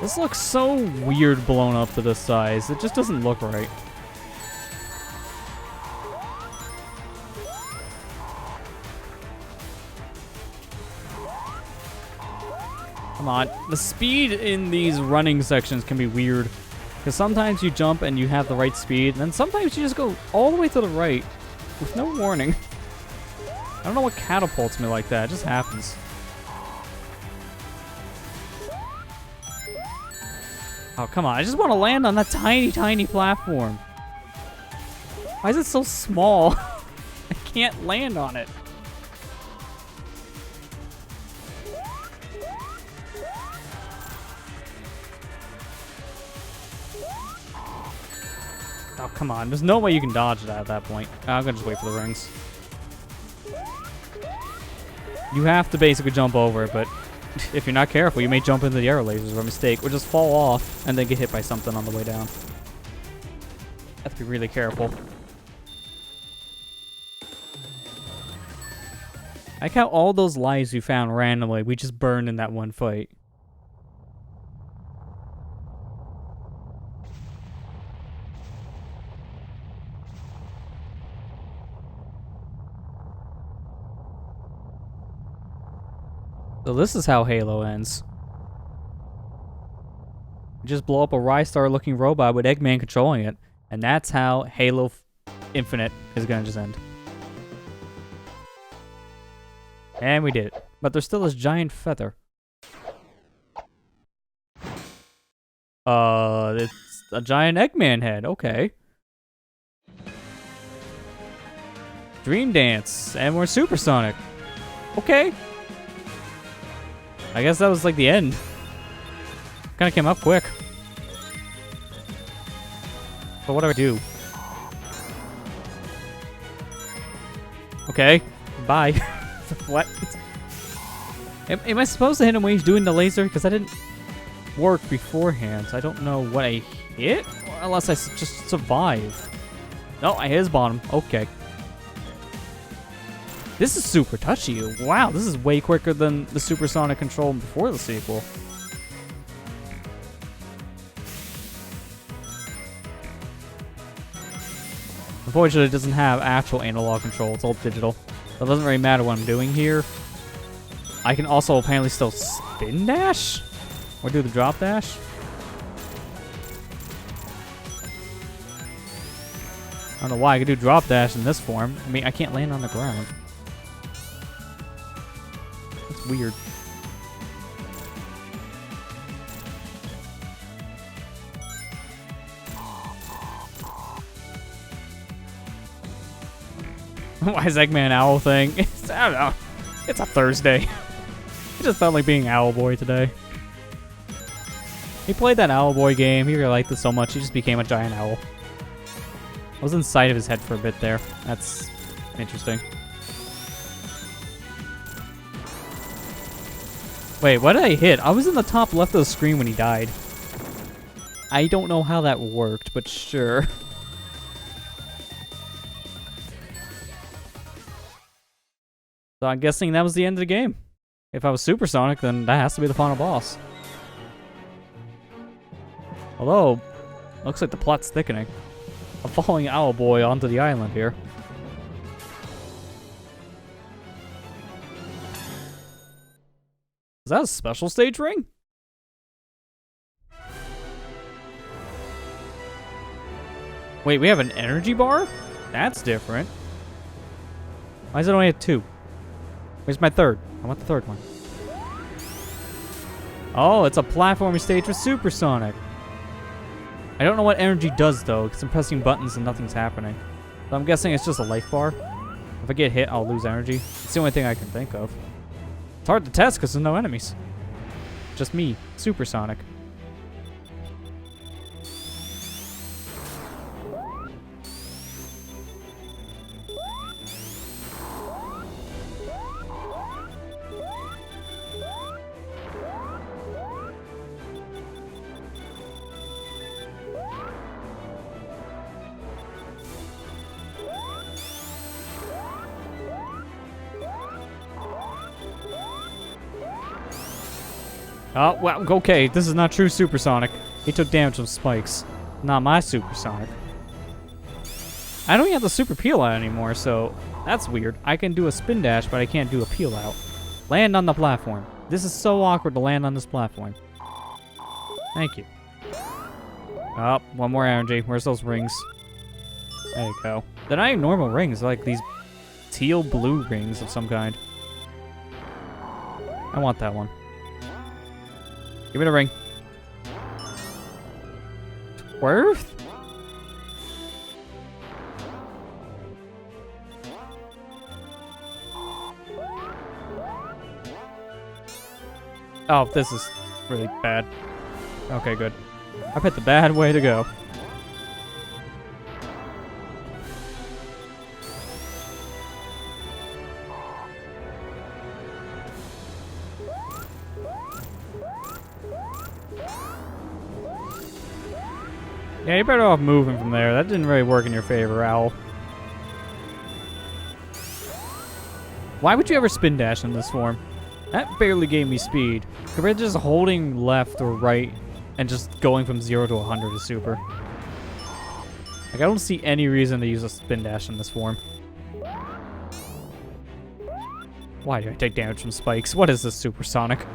This looks so weird blown up to this size. It just doesn't look right. Come on. The speed in these running sections can be weird. Because sometimes you jump and you have the right speed, and then sometimes you just go all the way to the right with no warning. I don't know what catapults me like that. It just happens. Oh, come on. I just want to land on that tiny, tiny platform. Why is it so small? I can't land on it. Oh, come on. There's no way you can dodge that at that point. I'm going to just wait for the rings. You have to basically jump over it, but if you're not careful, you may jump into the arrow lasers by mistake, or just fall off and then get hit by something on the way down. Have to be really careful. I like how all those lives we found randomly, we just burned in that one fight. So this is how Halo ends. You just blow up a Rystar-looking robot with Eggman controlling it, and that's how Halo Infinite is gonna just end. And we did it. But there's still this giant feather. It's a giant Eggman head. Okay. Dream Dance, and we're supersonic. Okay. I guess that was like the end. Kind of came up quick. But what do I do? Okay. Bye. What? Am I supposed to hit him when he's doing the laser? Because I didn't work beforehand. So I don't know what I hit. Unless I just survive. No, I hit his bottom. Okay. This is super touchy. Wow, this is way quicker than the supersonic control before the sequel. Unfortunately, it doesn't have actual analog control. It's all digital. So it doesn't really matter what I'm doing here. I can also apparently still spin dash? Or do the drop dash? I don't know why I could do drop dash in this form. I mean, I can't land on the ground. That's weird. Why is Eggman an owl thing? I don't know. It's a Thursday. It just felt like being Owlboy today. He played that Owlboy game. He really liked it so much, he just became a giant owl. I was inside of his head for a bit there. That's interesting. Wait, what did I hit? I was in the top left of the screen when he died. I don't know how that worked, but sure. So I'm guessing that was the end of the game. If I was supersonic, then that has to be the final boss. Although, looks like the plot's thickening. I'm following Owlboy onto the island here. Is that a special stage ring? Wait, we have an energy bar? That's different. Why is it only at 2? Where's my third? I want the third one. Oh, it's a platforming stage with supersonic. I don't know what energy does, though, because I'm pressing buttons and nothing's happening. So I'm guessing it's just a life bar. If I get hit, I'll lose energy. It's the only thing I can think of. It's hard to test because there's no enemies. Just me, supersonic. Oh, well, okay. This is not true Supersonic. He took damage from spikes. Not my Supersonic. I don't even have the super peel out anymore, so that's weird. I can do a spin dash, but I can't do a peel out. Land on the platform. This is so awkward to land on this platform. Thank you. Oh, one more energy. Where's those rings? There you go. They're not even normal rings. They're like these teal blue rings of some kind. I want that one. Give me the ring. Worth? Oh, this is really bad. Okay, good. I picked the bad way to go. Yeah, you're better off moving from there. That didn't really work in your favor, Owl. Why would you ever spin dash in this form? That barely gave me speed. Compared to just holding left or right and just going from 0 to 100 is super. Like, I don't see any reason to use a spin dash in this form. Why do I take damage from spikes? What is this Supersonic?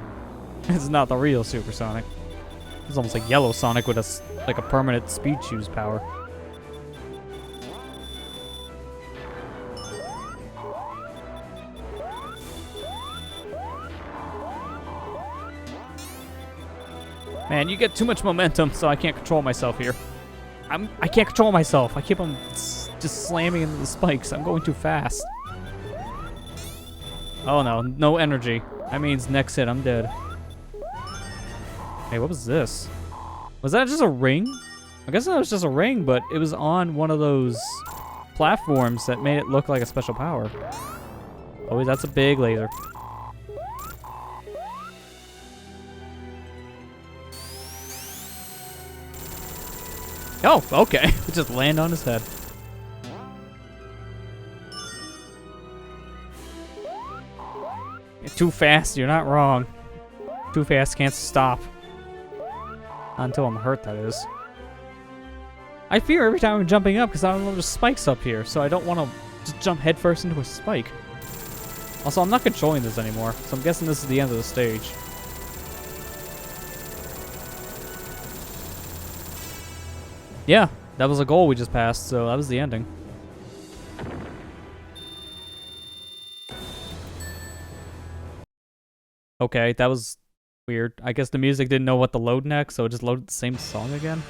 It's not the real Supersonic. It's almost like Yellow Sonic with a permanent speed shoes power. Man, you get too much momentum, so I can't control myself here. I can't control myself. I keep on just slamming into the spikes. I'm going too fast. Oh no, no energy. That means next hit, I'm dead. Hey, what was this? Was that just a ring? I guess that was just a ring, but it was on one of those platforms that made it look like a special power. Oh, that's a big laser. Oh, okay. Just land on his head. You're too fast, you're not wrong. Too fast, can't stop. Not until I'm hurt, that is. I fear every time I'm jumping up because I don't know there's spikes up here, so I don't want to just jump headfirst into a spike. Also, I'm not controlling this anymore, so I'm guessing this is the end of the stage. Yeah, that was a goal we just passed, so that was the ending. Okay, that was weird. I guess the music didn't know what to load next, so it just loaded the same song again.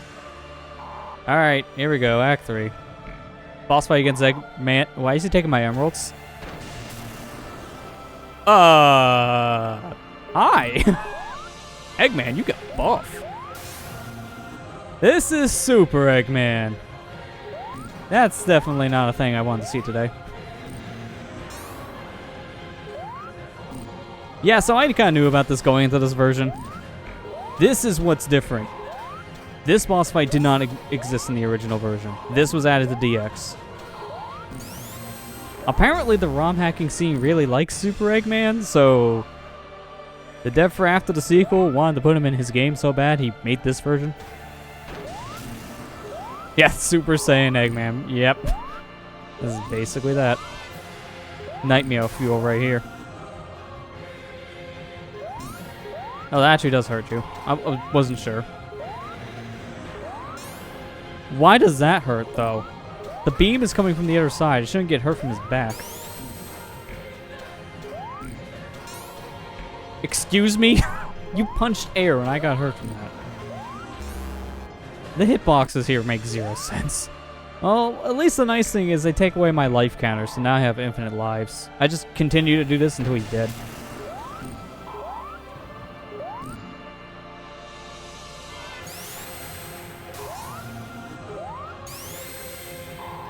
Alright, here we go, Act 3. Boss fight against Eggman. Why is he taking my emeralds? Hi! Eggman, you got buff. This is Super Eggman. That's definitely not a thing I wanted to see today. Yeah, so I kind of knew about this going into this version. This is what's different. This boss fight did not exist in the original version. This was added to DX. Apparently the ROM hacking scene really likes Super Eggman, so the dev for after the sequel wanted to put him in his game so bad he made this version. Yeah, Super Saiyan Eggman. Yep. This is basically that. Nightmare fuel right here. Oh, that actually does hurt you. I wasn't sure. Why does that hurt, though? The beam is coming from the other side. It shouldn't get hurt from his back. Excuse me? You punched air and I got hurt from that. The hitboxes here make zero sense. Well, at least the nice thing is they take away my life counter, so now I have infinite lives. I just continue to do this until he's dead.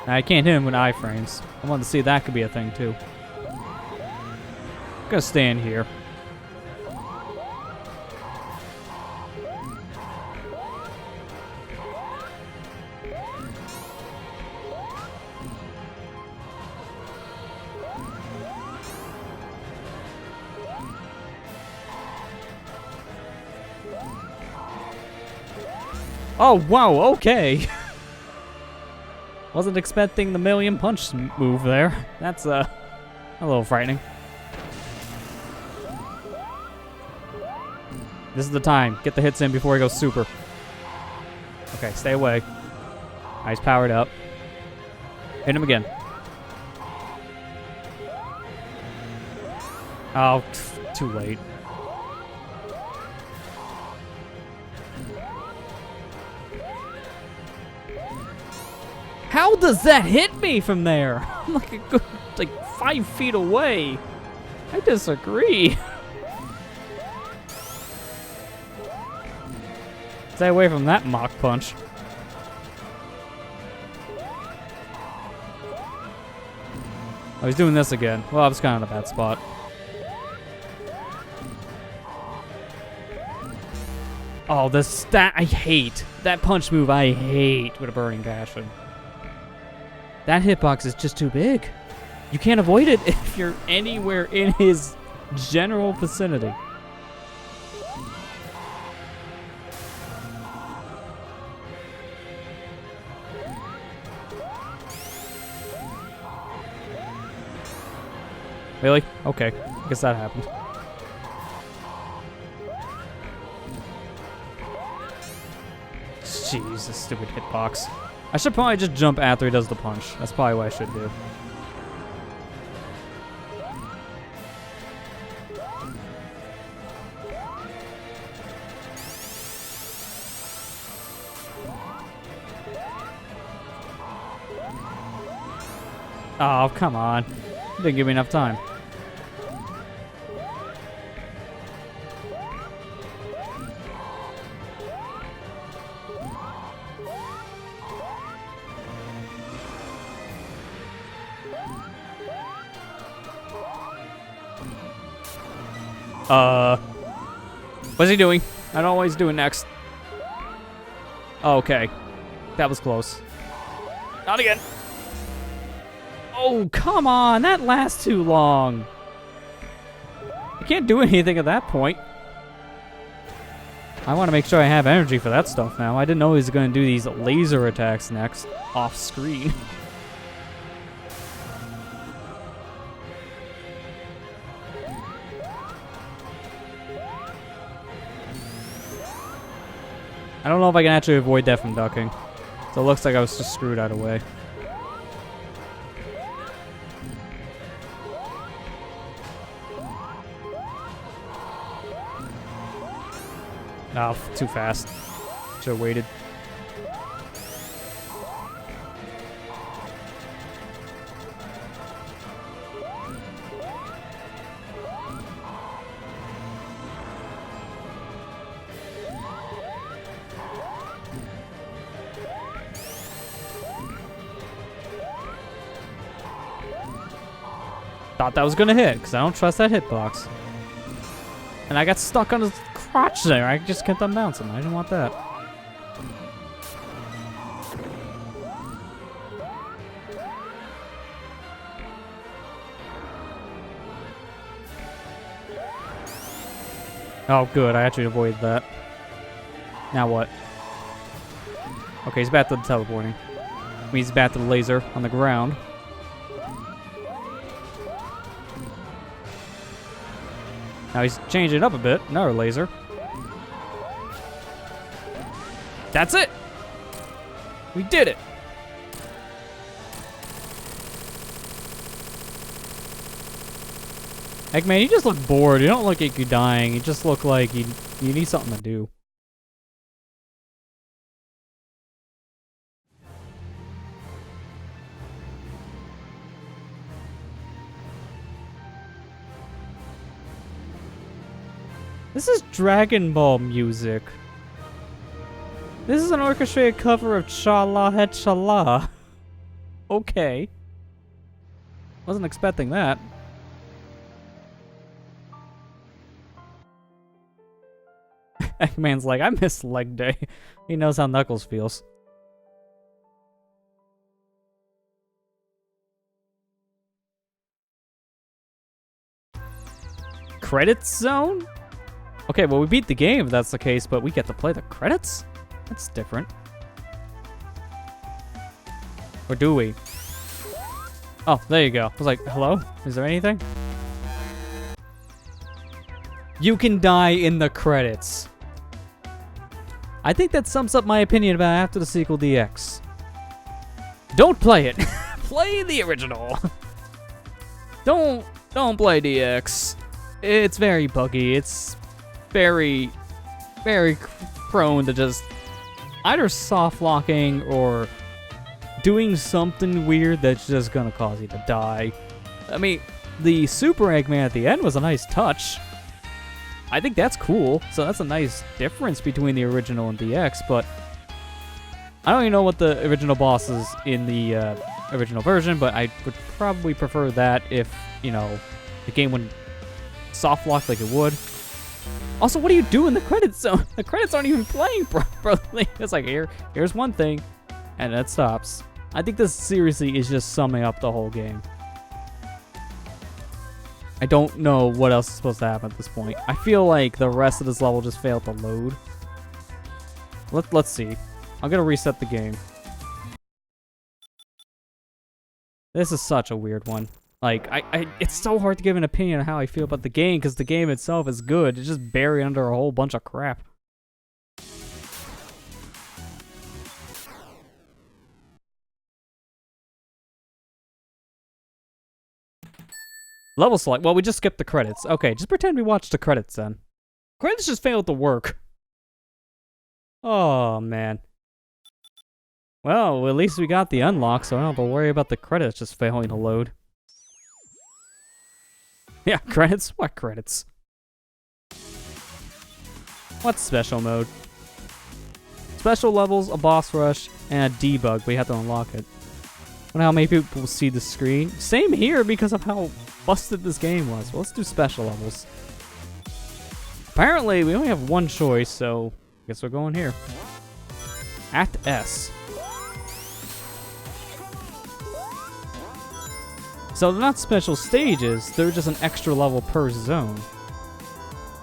I can't hit him with iframes. I wanted to see if that could be a thing too. I'm gonna stand here. Oh, wow, okay. Wasn't expecting the million punch move there. That's, a little frightening. This is the time. Get the hits in before he goes super. Okay, stay away. He's powered up. Hit him again. Oh, too late. How does that hit me from there? I'm like a good, 5 feet away. I disagree. Stay away from that mock punch. Oh, he's doing this again. Well, I was kind of in a bad spot. Oh, I hate. That punch move I hate with a burning passion. That hitbox is just too big. You can't avoid it if you're anywhere in his general vicinity. Really? Okay. I guess that happened. Jeez, this stupid hitbox. I should probably just jump after he does the punch. That's probably what I should do. Oh, come on. Didn't give me enough time. What's he doing? I don't know what he's doing next. Oh, okay. That was close. Not again. Oh, come on. That lasts too long. I can't do anything at that point. I want to make sure I have energy for that stuff now. I didn't know he was going to do these laser attacks next, off screen. I don't know if I can actually avoid that from ducking. So it looks like I was just screwed out of the way. Oh, too fast. Should've waited. Thought that was gonna hit, because I don't trust that hitbox. And I got stuck on his crotch there. I just kept on bouncing. I didn't want that. Oh, good. I actually avoided that. Now what? Okay, he's back to the teleporting. He's back to the laser on the ground. Now he's changing it up a bit. Another laser. That's it! We did it! Eggman, you just look bored. You don't look like you're dying. You just look like you need something to do. This is Dragon Ball music. This is an orchestrated cover of Cha-La Het Cha-La. Okay. Wasn't expecting that. Eggman's like, I miss leg day. He knows how Knuckles feels. Credits zone? Okay, well, we beat the game if that's the case, but we get to play the credits? That's different. Or do we? Oh, there you go. I was like, hello? Is there anything? You can die in the credits. I think that sums up my opinion about After the Sequel DX. Don't play it. Play the original. Don't play DX. It's very buggy. It's very prone to just either soft locking or doing something weird that's just gonna cause you to die. I mean, the Super Eggman at the end was a nice touch. I think that's cool. So that's a nice difference between the original and DX, but I don't even know what the original boss is in the original version, but I would probably prefer that if, you know, the game wouldn't soft lock like it would. Also, what do you do in the credits zone? The credits aren't even playing properly. It's like, here's one thing, and that stops. I think this seriously is just summing up the whole game. I don't know what else is supposed to happen at this point. I feel like the rest of this level just failed to load. Let's see. I'm gonna reset the game. This is such a weird one. Like, it's so hard to give an opinion on how I feel about the game because the game itself is good. It's just buried under a whole bunch of crap. Level select. Well, we just skipped the credits. Okay, just pretend we watched the credits then. Credits just failed to work. Oh, man. Well, at least we got the unlock, so I don't have to worry about the credits just failing to load. Yeah, credits? What credits? What's special mode? Special levels, a boss rush, and a debug. We have to unlock it. I wonder how many people see the screen. Same here because of how busted this game was. Well, let's do special levels. Apparently, we only have one choice, so I guess we're going here. Act S. So they're not special stages, they're just an extra level per zone.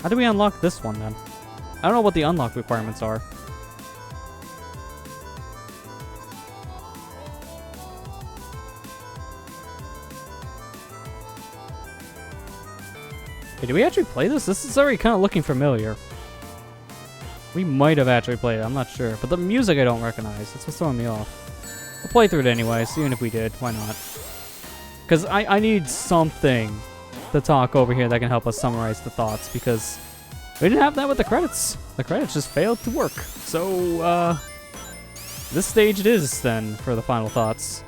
How do we unlock this one then? I don't know what the unlock requirements are. Hey, did we actually play this? This is already kind of looking familiar. We might have actually played it, I'm not sure. But the music I don't recognize. That's what's throwing me off. We'll play through it anyways, even if we did. Why not? Because I need something to talk over here that can help us summarize the thoughts, because we didn't have that with the credits. The credits just failed to work. So, this stage it is, then, for the final thoughts.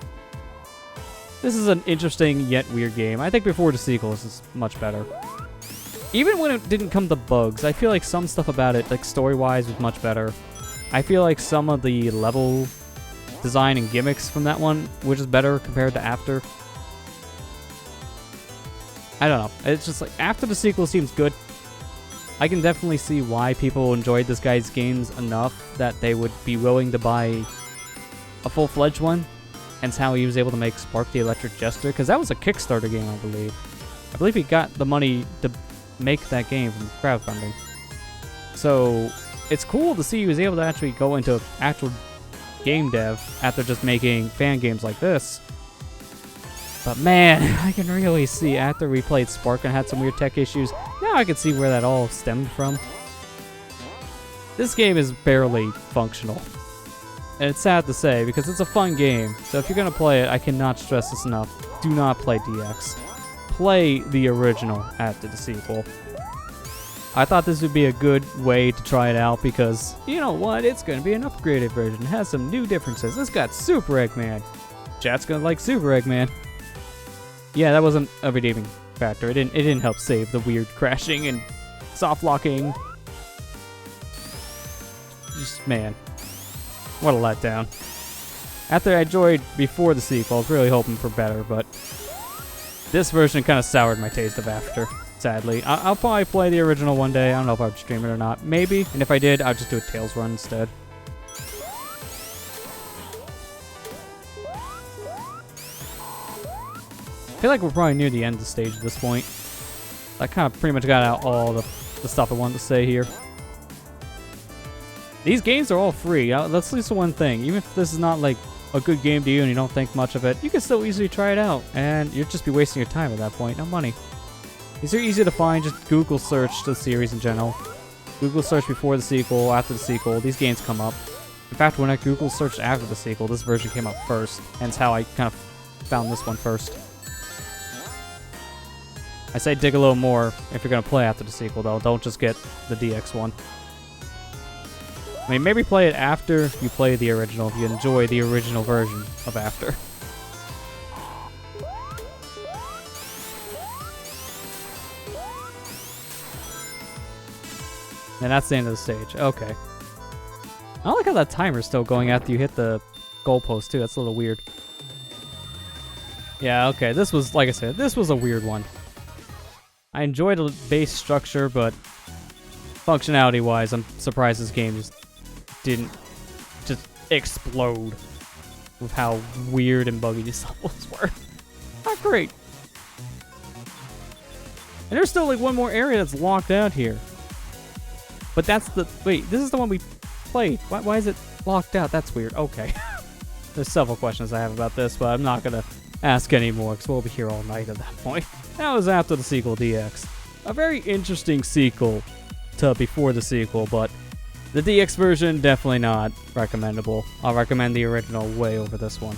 This is an interesting yet weird game. I think before the sequel, this is much better. Even when it didn't come to bugs, I feel like some stuff about it, like story-wise, was much better. I feel like some of the level design and gimmicks from that one were just better compared to after. I don't know. It's just like, after the sequel seems good. I can definitely see why people enjoyed this guy's games enough that they would be willing to buy a full-fledged one. Hence how he was able to make Spark the Electric Jester, because that was a Kickstarter game, I believe. I believe he got the money to make that game from crowdfunding. So it's cool to see he was able to actually go into actual game dev after just making fan games like this. But man, I can really see after we played Spark and had some weird tech issues, now I can see where that all stemmed from. This game is barely functional. And it's sad to say because it's a fun game. So if you're going to play it, I cannot stress this enough. Do not play DX. Play the original after the sequel. I thought this would be a good way to try it out because, you know what, it's going to be an upgraded version. It has some new differences. This got Super Eggman. Chat's going to like Super Eggman. Yeah, that wasn't a redeeming factor. It didn't help save the weird crashing and soft locking. Just, man, what a letdown. After I enjoyed before the sequel, I was really hoping for better, but this version kind of soured my taste of after, sadly. I'll probably play the original one day. I don't know if I would stream it or not. Maybe, and if I did, I'd just do a Tails run instead. I feel like we're probably near the end of the stage at this point. I kind of pretty much got out all the stuff I wanted to say here. These games are all free. That's at least the one thing. Even if this is not like a good game to you and you don't think much of it, you can still easily try it out. And you'll just be wasting your time at that point, no money. These are easy to find. Just Google search the series in general. Google search before the sequel, after the sequel. These games come up. In fact, when I Google searched after the sequel, this version came up first. Hence how I kind of found this one first. I say dig a little more if you're going to play after the sequel, though. Don't just get the DX one. I mean, maybe play it after you play the original if you enjoy the original version of After. And that's the end of the stage. Okay. I don't like how that timer's still going after you hit the goalpost, too. That's a little weird. Yeah, okay. This was, like I said, this was a weird one. I enjoyed the base structure, but functionality-wise, I'm surprised this game just didn't just explode with how weird and buggy these levels were. Not great. And there's still like one more area that's locked out here. But that's the... Wait, this is the one we played. Why is it locked out? That's weird. Okay. There's several questions I have about this, but I'm not going to ask anymore because we'll be here all night at that point. That was after the sequel DX. A very interesting sequel to before the sequel, but the DX version, definitely not recommendable. I'll recommend the original way over this one.